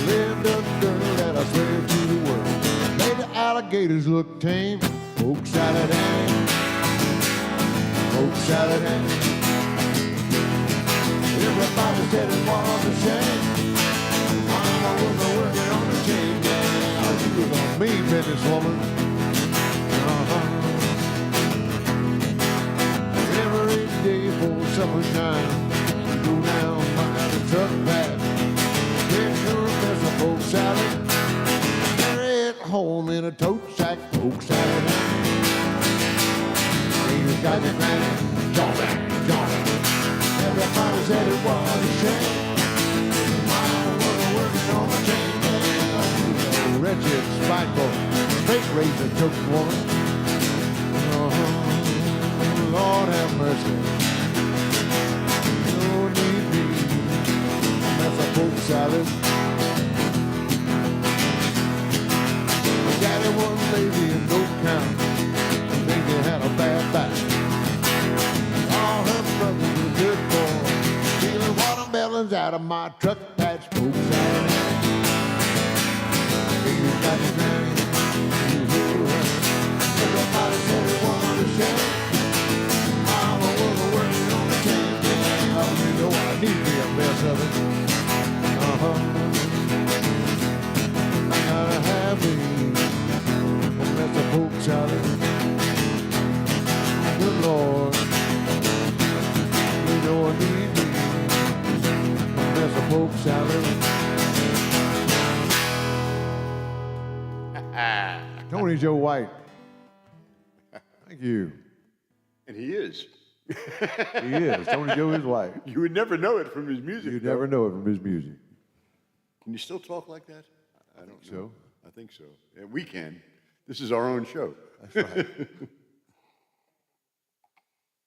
lived a girl that I swear to the world made the alligators look tame. Poke salad and poke salad and everybody said it was a shame. Mama was working on the chain gang. She was a mean businesswoman. Every day for summertime, go down by the truck path, get your mess of poke salad, carry it home in a tote sack. Poke salad. You got your granny, jump it. Everybody said it was a shame. Wretched, spiteful, fake razor took woman. Oh, Lord have mercy. No need me. That's a poke salad. My daddy was lazy and no count. I think he had a bad back. All her brothers were good boys, stealing watermelons out of my truck patch. Poke salad. Everybody said it was a shame. Mama was working on the chain gang. Oh, you know I need me a mess of it. I gotta have me a mess of poke salad. Good Lord, you know I need me a mess of poke salad. Tony Joe White. Thank you. And he is. He is. Tony Joe is white. You would never know it from his music. You'd never know it from his music. Can you still talk like that? I don't know. So. I think so. Yeah, we can. This is our own show. That's right.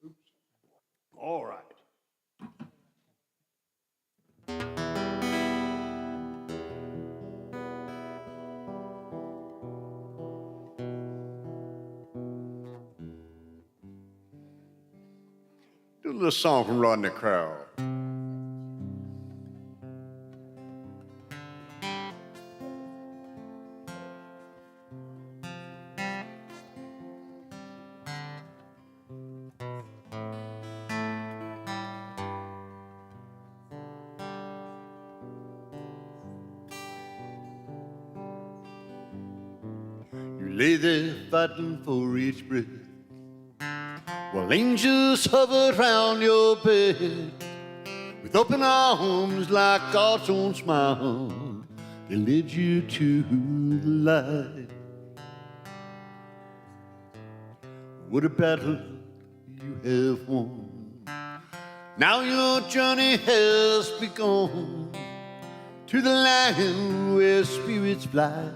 Oops. All right. Do a little song from Rodney Crowell. lay there fighting for each breath, while angels hovered round your bed with open arms like God's own smile. They led you to the light. What a battle you have won. Now your journey has begun to the land where spirits fly,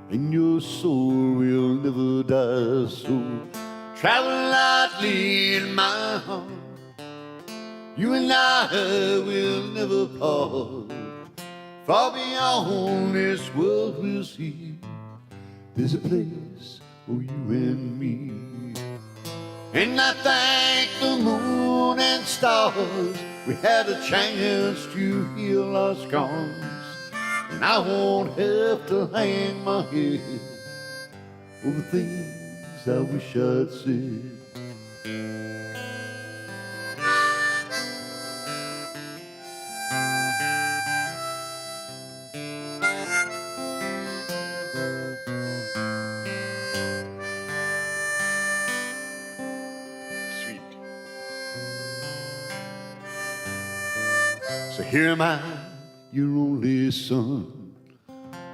and your soul will never die. So travel lightly in my heart. You and I will never part. Far beyond this world we'll see. There's a place for you and me. And I thank the moon and stars we had a chance to heal our scars. And I won't have to hang my head over things I wish I'd said. So here am I, your only son.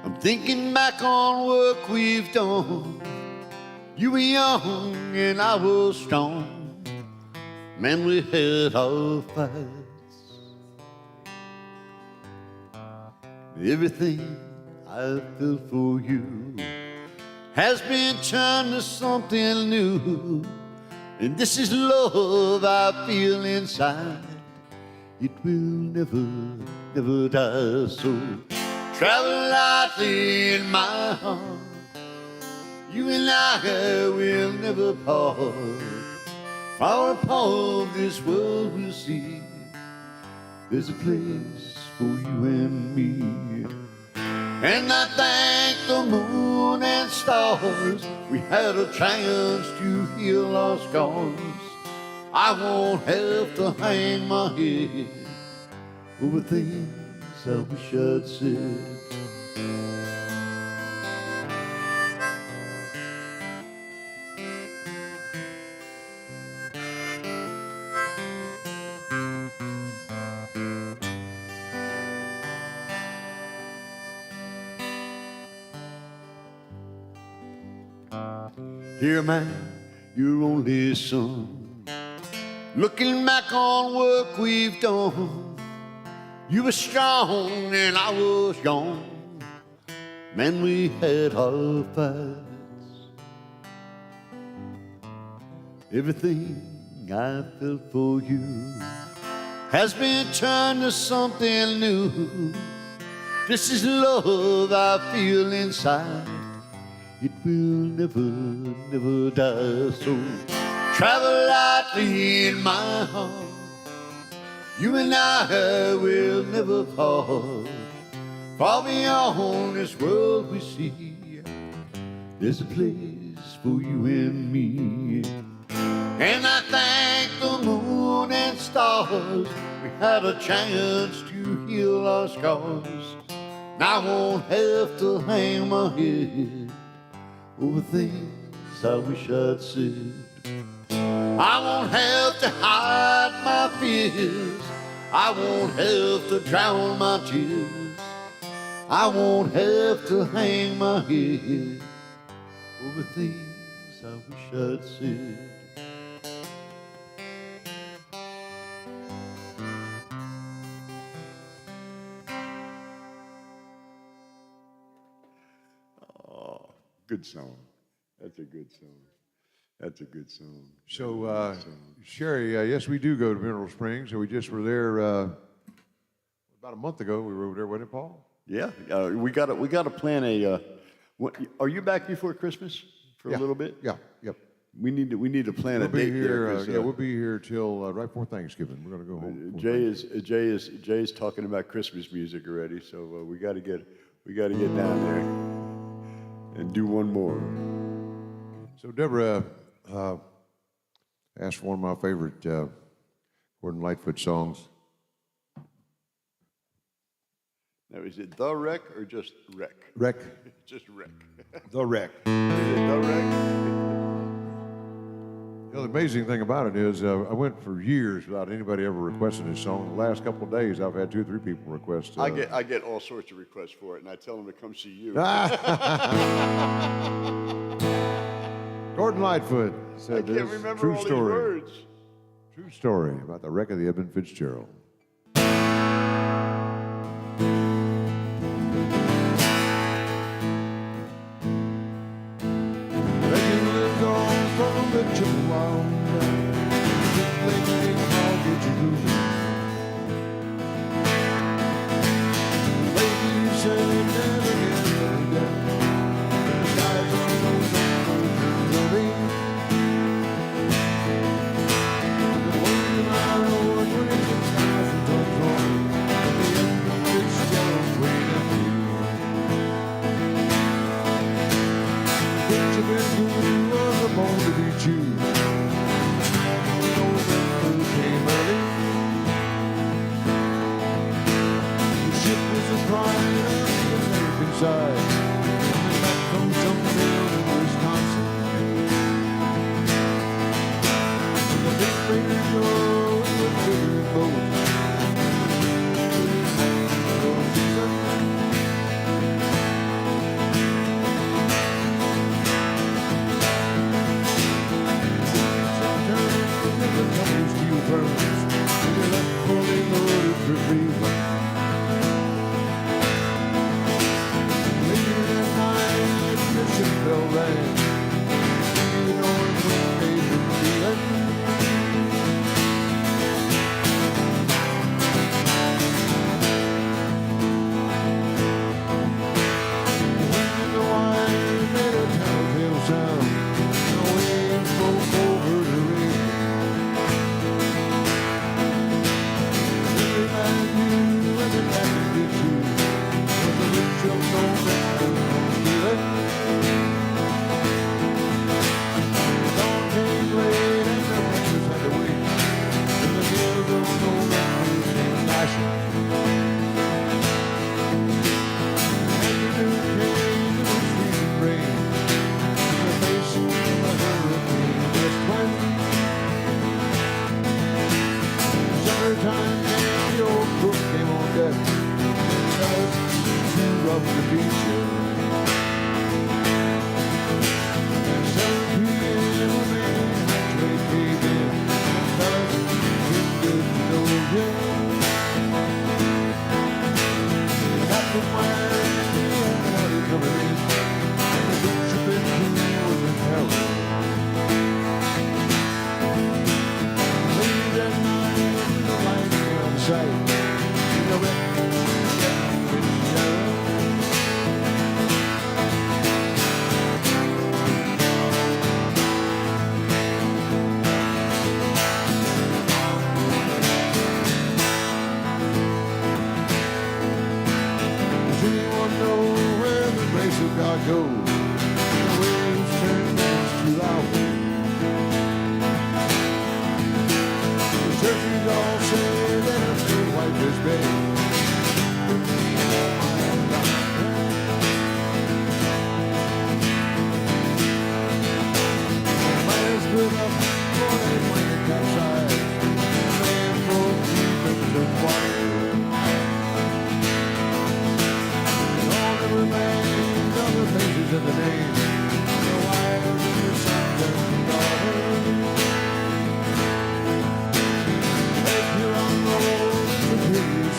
I'm thinking back on work we've done. You were young and I was strong. Man, we had our fights. Everything I felt for you has been turned to something new. And this is love I feel inside. It will never, never die. So travel lightly in my heart. You and I will never part. Far upon this world we'll see. There's a place for you and me. And I thank the moon and stars we had a chance to heal our scars. I won't have to hang my head over things I wish I'd said. Here am I, your only son. Looking back on work we've done. You were strong and I was young. Man, we had our fights. Everything I felt for you has been turned to something new. This is love I feel inside. It will never, never die. So travel lightly in my heart. You and I will never part. Far beyond this world we see. There's a place for you and me. And I thank the moon and stars we had a chance to heal our scars. And I won't have to hang my head over things I wish I'd said. I won't have to hide my fears. I won't have to drown my tears. I won't have to hang my head over things I wish I'd said. Oh, good song. That's a good song. That's a good song. So, Sherry, yes, we do go to Mineral Springs, and we just were there about a month ago. We were over there, wasn't it, Paul? Yeah, we got to plan a. Are you back before Christmas for a little bit? Yeah, yep. We need to plan a date here, there. we'll be here till right before Thanksgiving. We're going to go home. Jay's talking about Christmas music already, so we got to get down there and do one more. So Deborah asked one of my favorite Gordon Lightfoot songs. Now, is it the wreck or just wreck? Wreck. Just wreck. The Wreck. Is it the wreck? You know, the amazing thing about it is I went for years without anybody ever requesting this song. The last couple of days, I've had 2 or 3 people request. I get all sorts of requests for it, and I tell them to come see you. Gordon Lightfoot said I can't remember all these words. True story about the wreck of the Edmund Fitzgerald.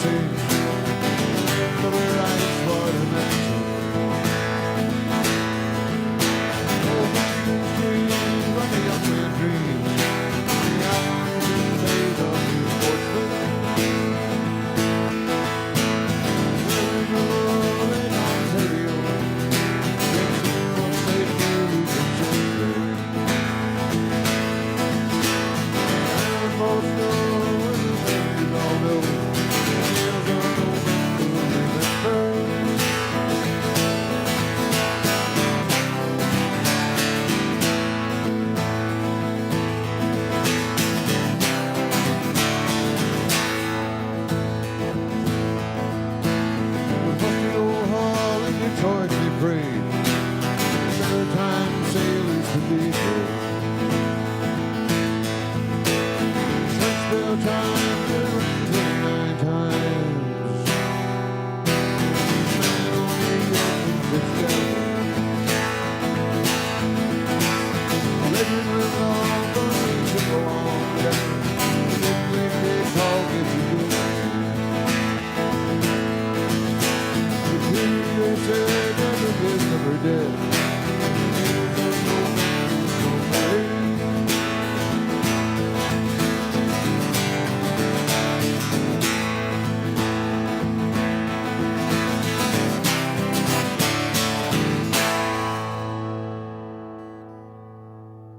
Sing times it rains 9 times. Man only opens its legend lives on, but it should go on down. It's all gets you good. They said that the wisdom are dead.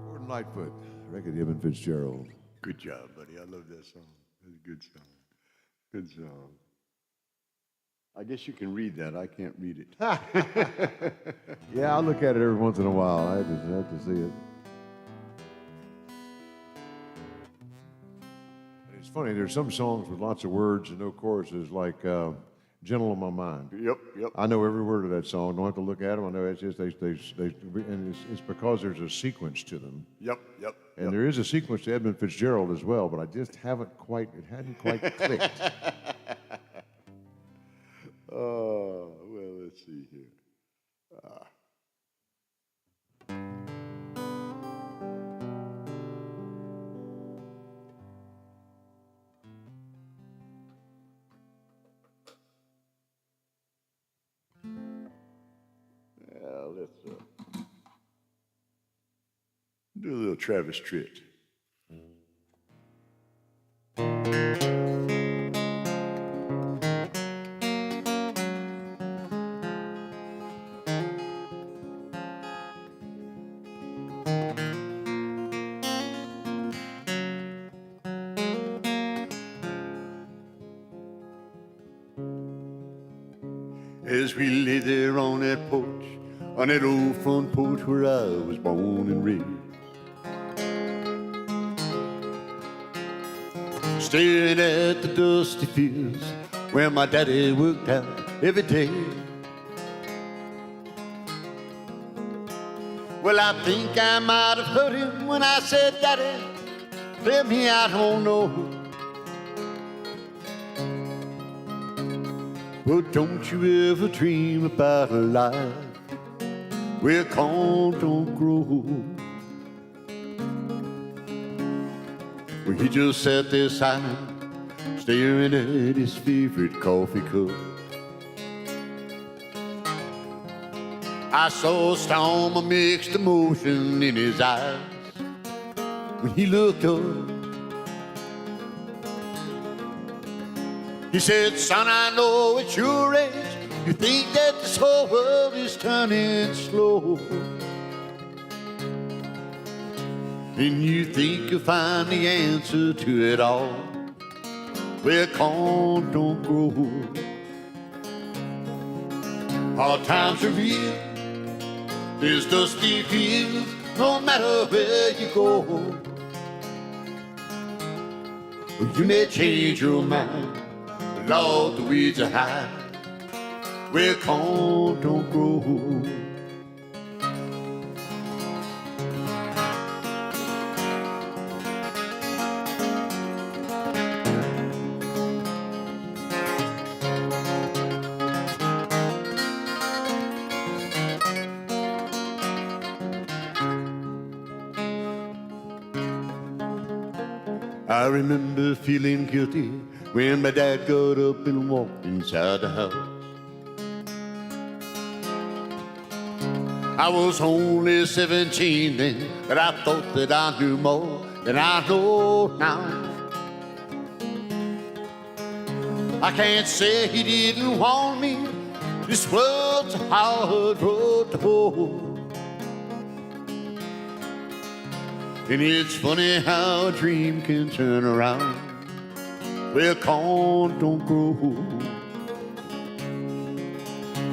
Gordon Lightfoot, record Ibn Fitzgerald. Good job, buddy. I love that song. That's a good song. Good song. I guess you can read that. I can't read it. Yeah, I'll look at it every once in a while. I just have to see it. It's funny, there's some songs with lots of words and no choruses, like Gentle on My Mind. Yep. I know every word of that song. Don't have to look at them. I know it's just, and it's because there's a sequence to them. Yep. And there is a sequence to Edmund Fitzgerald as well, but I just hadn't quite clicked. Oh, well, let's see here. Let's do a little Travis Tritt. As we lay there on that porch, on that old front porch where I was born and raised, staring at the dusty fields where my daddy worked out every day. Well, I think I might have hurt him when I said, Daddy, let me, I don't know. But don't you ever dream about a life where corn don't grow. Well, he just sat there silent, staring at his favorite coffee cup. I saw a storm of mixed emotion in his eyes when he looked up. He said, son, I know at your age you think that this whole world is turning slow, and you think you'll find the answer to it all where corn don't grow. Hard times are real, there's dusty fields no matter where you go. You may change your mind, Lord, the weeds are high where corn don't grow. I remember feeling guilty when my dad got up and walked inside the house. I was only 17 then, but I thought that I knew more than I know now. I can't say he didn't warn me, this world's a hard road to hoe. And it's funny how a dream can turn around where corn don't grow.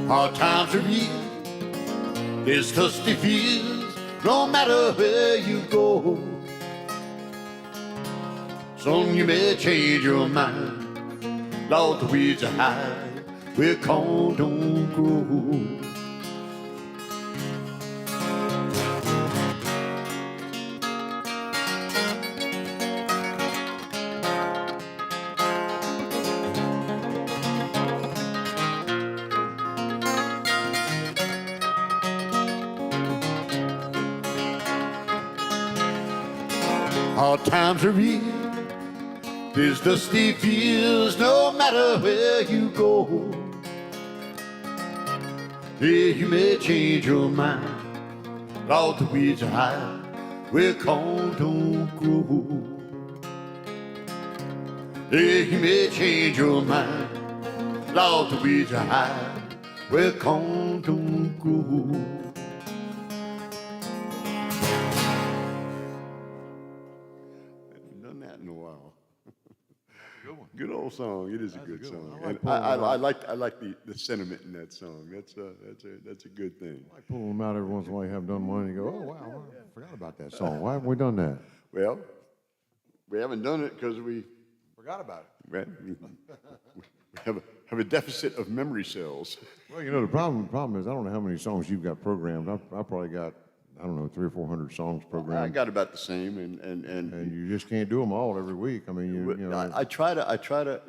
Hard times are real, there's dusty fields no matter where you go. Son, you may change your mind, Lord, the weeds are high where corn don't grow. Hard times are real. This dusty feels no matter where you go. Yeah, you may change your mind. All the weeds are high where corn don't grow. Yeah, you may change your mind. All the weeds are high where corn don't grow. Haven't done that in a while. Good old song. It is a good song, and I like the sentiment in that song. That's a good thing. I like pulling them out every once in a while. You haven't done one, and you go, "Oh wow, I forgot about that song. Why haven't we done that?" Well, we haven't done it because we Forgot about it. right, we have a deficit of memory cells. Well, you know the problem is I don't know how many songs you've got programmed. I probably got 300 or 400 songs programmed. I got about the same, and you just can't do them all every week. I mean, you know. I try to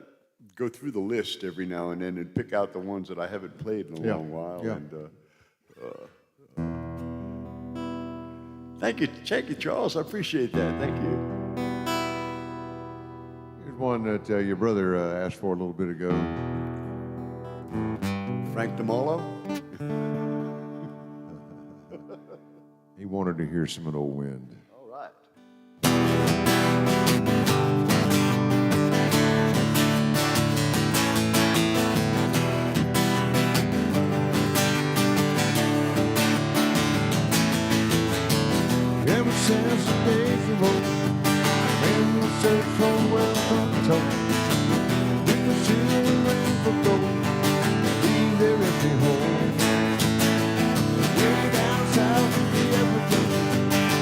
go through the list every now and then and pick out the ones that I haven't played in a long while. Yeah. And thank you, Charles. I appreciate that. Thank you. Here's one that your brother asked for a little bit ago. Frank DeMolo. He wanted to hear some of the old wind. All right. Ever since the days of old, when we searched for wealth untold, we were children for gold, leave their empty home. Way down south of the Everglades,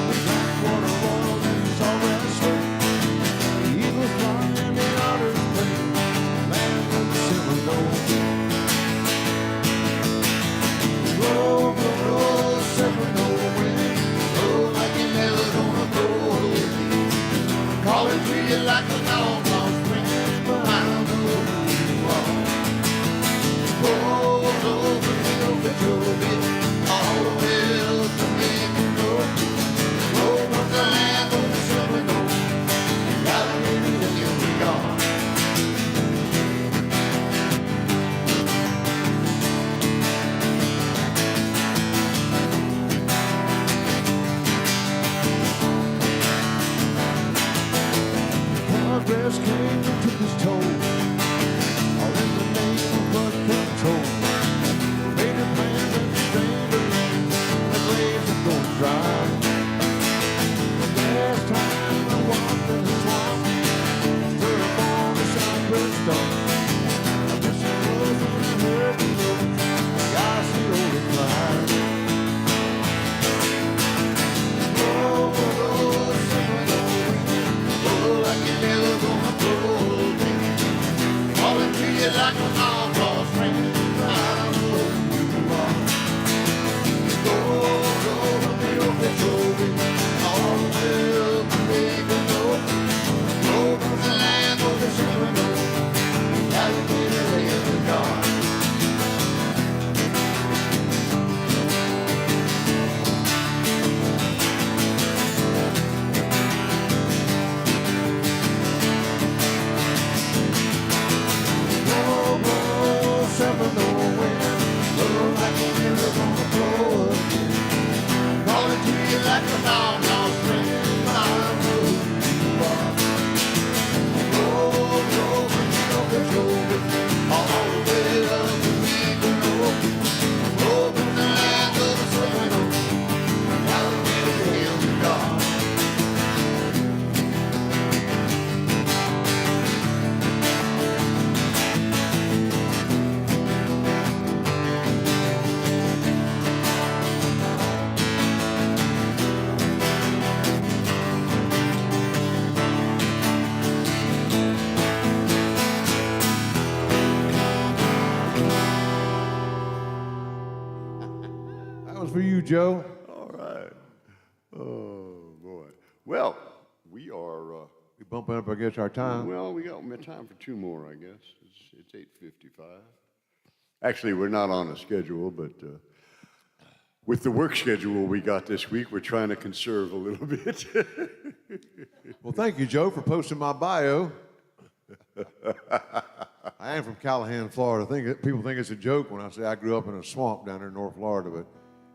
the Blackwater Royals and Sawgrass State, the Eagles fly and the Otters play, land of the Seminole. Roll, roll, roll, Seminole wind, roll like you're never gonna go again. Calling to you like a long-lost friend, but I don't know who you are. Roll over the Okeechobee, all the way up to Mexico. Roll from the land of the Seminole, gotta get it in your regard. Progress came and took its toll, all in the name of blood control. Made a plan and strained a land, the blaze is going dry. The last time I walked in the swamp, stood up on the cypress stump. I wish it was when I heard the road, I see old reply. Oh, oh, oh, Seminole wind, oh, like you're never gonna blow again. Calling to you like a long-lost friend, I don't know who you are. Go, go, the Okeechobee, all the way up to Mexico. Go from the land of the Seminole, gotta get it in the dark. Oh, oh, Seminole wind, blow like you're never gonna blow again. Calling to you like a long-lost friend, but I don't know who you are. Oh, oh, the Okeechobee, all the way up to Mexico. Oh, from the land of the Seminole, gotta get it in the dark. That was for you, Joe. All right. Oh boy. Well, we are. We bumping up against our time. Well, we got time for two more, I guess. It's 8:55. Actually, we're not on a schedule, but With the work schedule we got this week, we're trying to conserve a little bit. Well, thank you, Joe, for posting my bio. I am from Callahan, Florida. People think it's a joke when I say I grew up in a swamp down there in North Florida, but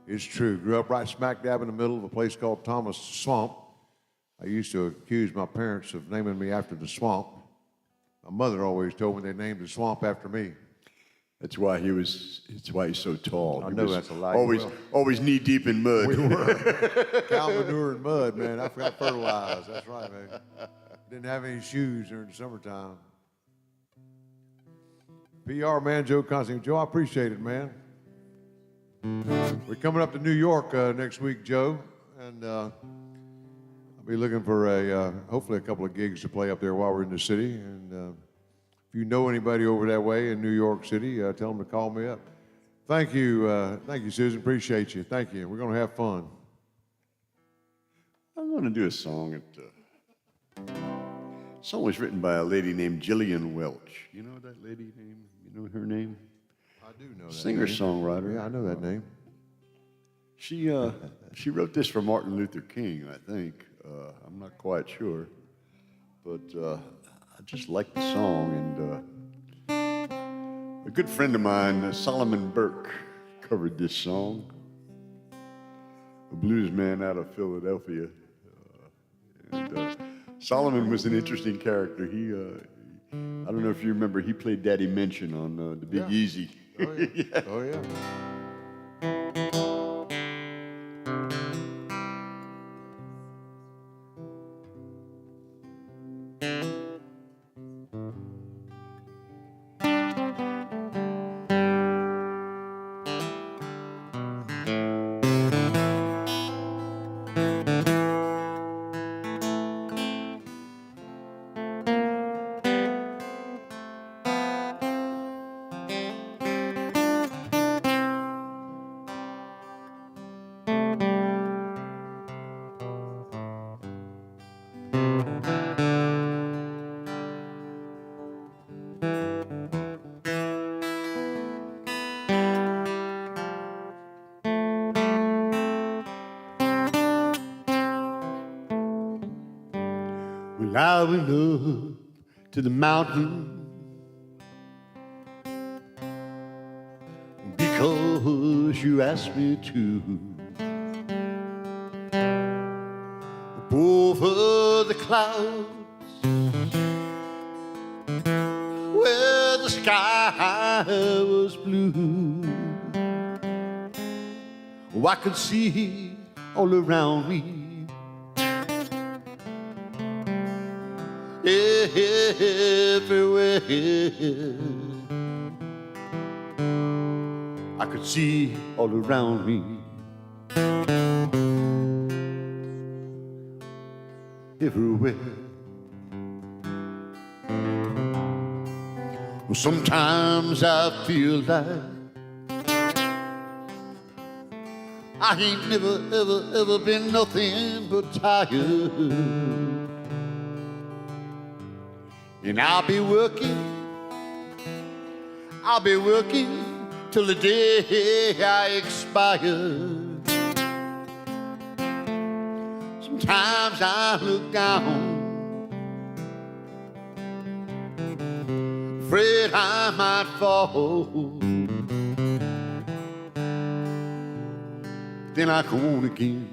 it's true. Grew up right smack dab in the middle of a place called Thomas Swamp. I used to accuse my parents of naming me after the swamp. My mother always told me they named the swamp after me. That's why he's so tall. I know that's a lie. Always knee deep in mud. We were cow manure and mud, man. I forgot fertilized. That's right, man. Didn't have any shoes during the summertime. PR man, Joe Constantine. Joe, I appreciate it, man. We're coming up to New York next week, Joe, and I'll be looking for hopefully a couple of gigs to play up there while we're in the city. And if you know anybody over that way in New York City, tell them to call me up. Thank you, Susan. Appreciate you. Thank you. We're going to have fun. I'm going to do a song. The song was written by a lady named Jillian Welch. You know that lady name? You know her name? I do know that. Singer-songwriter. Yeah, I know that name. She wrote this for Martin Luther King, I think. I'm not quite sure, but I just like the song. And a good friend of mine, Solomon Burke, covered this song. A blues man out of Philadelphia. Solomon was an interesting character. I don't know if you remember, he played Daddy Mention on the Big Easy. Oh, yeah. Yeah. Oh, yeah. Well, I went up to the mountain because you asked me to. Up over the clouds where the sky was blue, oh, I could see all around me. Everywhere I could see all around me. Everywhere. Well, sometimes I feel like I ain't never, ever, ever been nothing but tired. And I'll be working till the day I expire. Sometimes I look down, afraid I might fall. Then I come on again.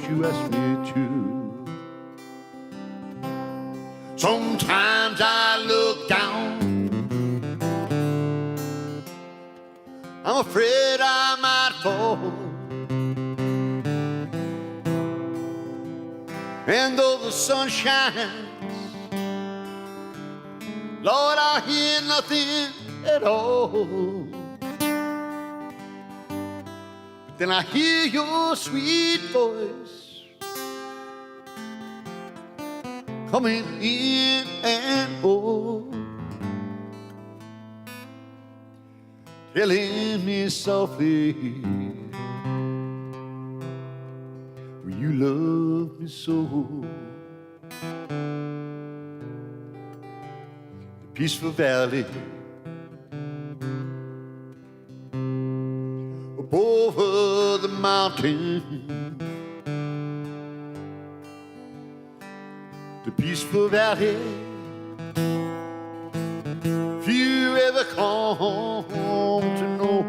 You asked me to. Sometimes I look down, I'm afraid I might fall. And though the sun shines, Lord, I hear nothing at all. But then I hear your sweet voice coming in and oh, telling me softly, you love me so. The peaceful valley mountain, the peaceful valley. If you ever come to know,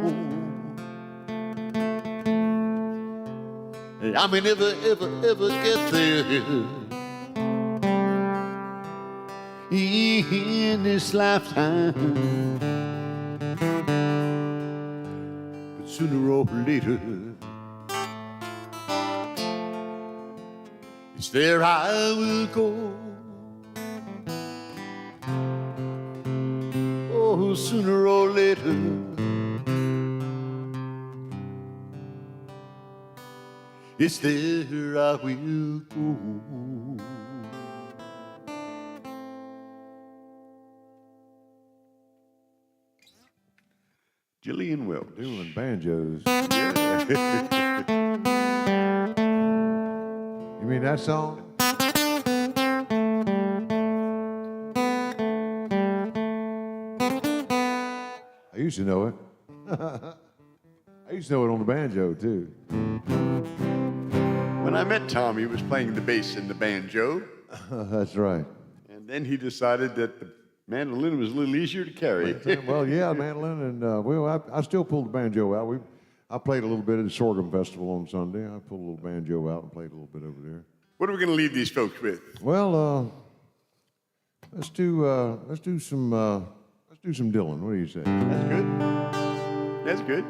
I may never, ever, ever get there in this lifetime, but sooner or later, it's there I will go. Oh, sooner or later, it's there I will go. Jillian Welch. Doing banjos. Yeah. You mean that song? I used to know it. I used to know it on the banjo, too. When I met Tom, he was playing the bass in the banjo. That's right. And then he decided that the mandolin was a little easier to carry. Well, yeah, mandolin, and I still pulled the banjo out. I played a little bit at the Sorghum Festival on Sunday. I pulled a little banjo out and played a little bit over there. What are we going to leave these folks with? Well, let's do some Dylan. What do you say? That's good. That's good.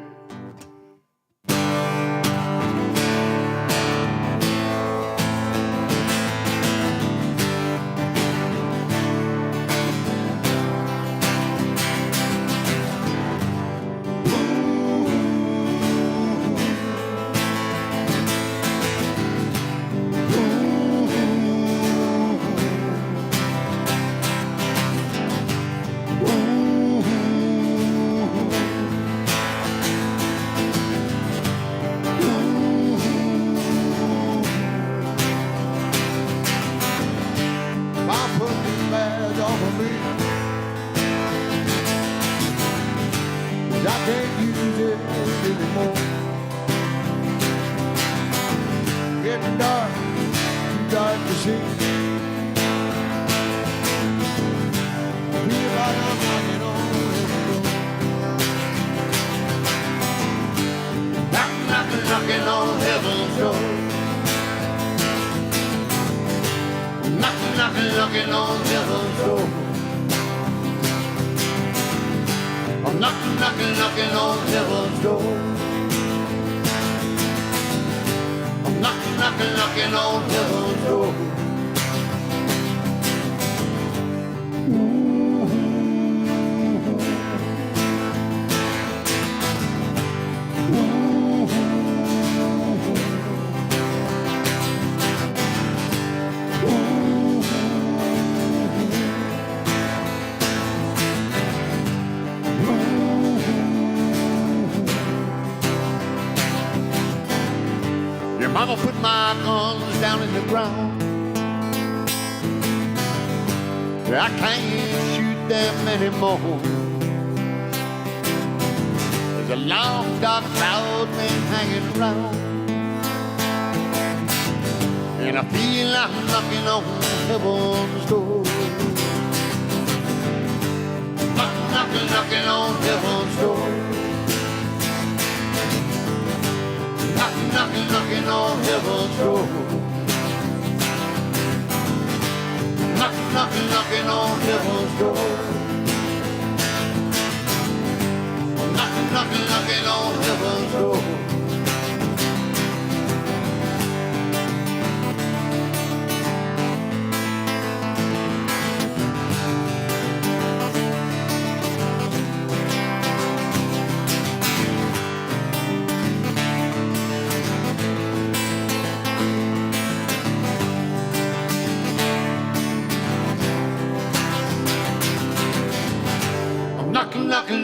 Mama put my guns down in the ground. I can't shoot them anymore. There's a long dark cloud been hanging around, and I feel I'm knocking on heaven's door. Knocking on heaven's door. Knocking on heaven's door. Knocking on heaven's door. Knocking on heaven's door.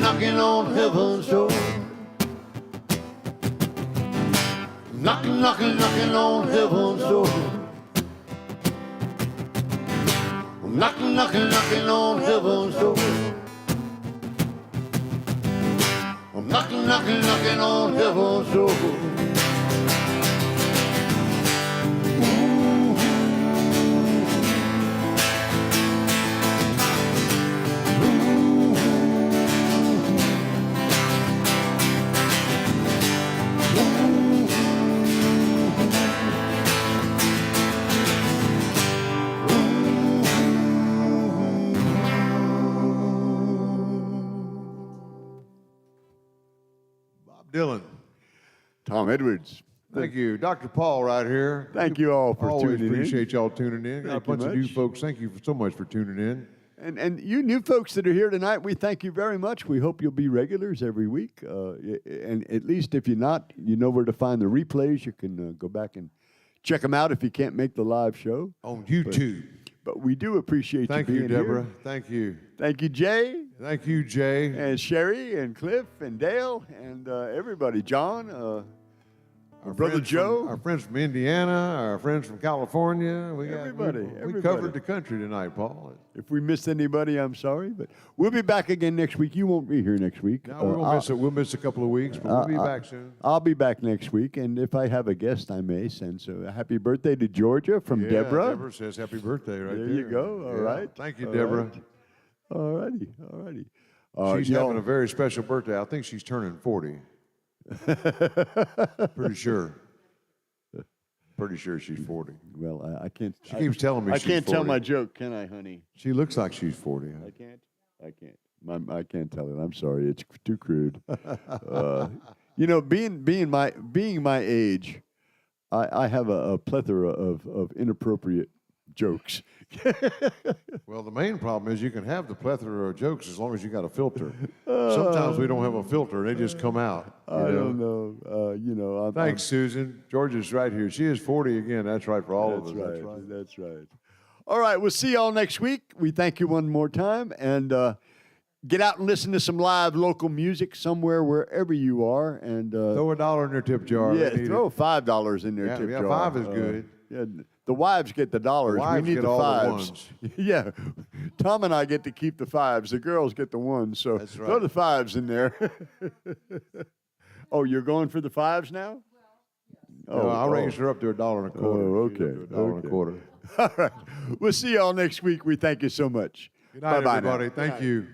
Knocking on heaven's door. Knocking on heaven's door. Knocking on heaven's door. I'm knocking on heaven's door. Tom Edwards. Thank you. Dr. Paul right here. Thank you all for Always tuning in. appreciate y'all tuning in. Got a bunch of new much. folks. Thank you so much for tuning in. And you new folks that are here tonight, we thank you very much. We hope you'll be regulars every week. And at least if you're not, you know where to find the replays. You can go back and check them out if you can't make the live show. On YouTube. But we do appreciate Thank you you, being Deborah. here. Thank you. Thank you, Jay. Thank you, Jay. And Sherry and Cliff and Dale and everybody. John, our brother Joe. Our friends from Indiana, our friends from California. Everybody. We covered the country tonight, Paul. If we missed anybody, I'm sorry. But we'll be back again next week. You won't be here next week. No, we won't miss it. We'll miss a couple of weeks, but we'll be back soon. I'll be back next week. And if I have a guest, I may send. So happy birthday to Georgia from Deborah. Deborah says happy birthday right there. There you go. All right. Thank you, Deborah. All righty. All righty. She's having a very special birthday. I think she's turning 40. Pretty sure. Pretty sure she's 40. Well, I can't. She keeps telling me I she's can't 40. tell my joke, can I, honey? She looks like she's 40. I can't. I can't tell it. I'm sorry. It's too crude. You know, being my age, I have a plethora of inappropriate jokes. Well, the main problem is you can have the plethora of jokes as long as you got a filter. Sometimes we don't have a filter; they just come out. I don't know. You know. Thanks, Susan. Georgia's right here. She is 40 again. That's right for all of us. That's right. All right. We'll see y'all next week. We thank you one more time, and get out and listen to some live local music somewhere, wherever you are, and throw $1 in their tip jar. Yeah, throw $5 in their tip jar. Yeah, 5 is good. Yeah, the wives get the dollars. The wives we need get the all fives. the ones. Yeah, Tom and I get to keep the fives. The girls get the ones. So That's right. throw the fives in there. Oh, you're going for the fives now? No, I'll raise her up to $1.25. Oh, okay. $1.25. All right. We'll see y'all next week. We thank you so much. Good night, Bye-bye now. everybody. Thank you.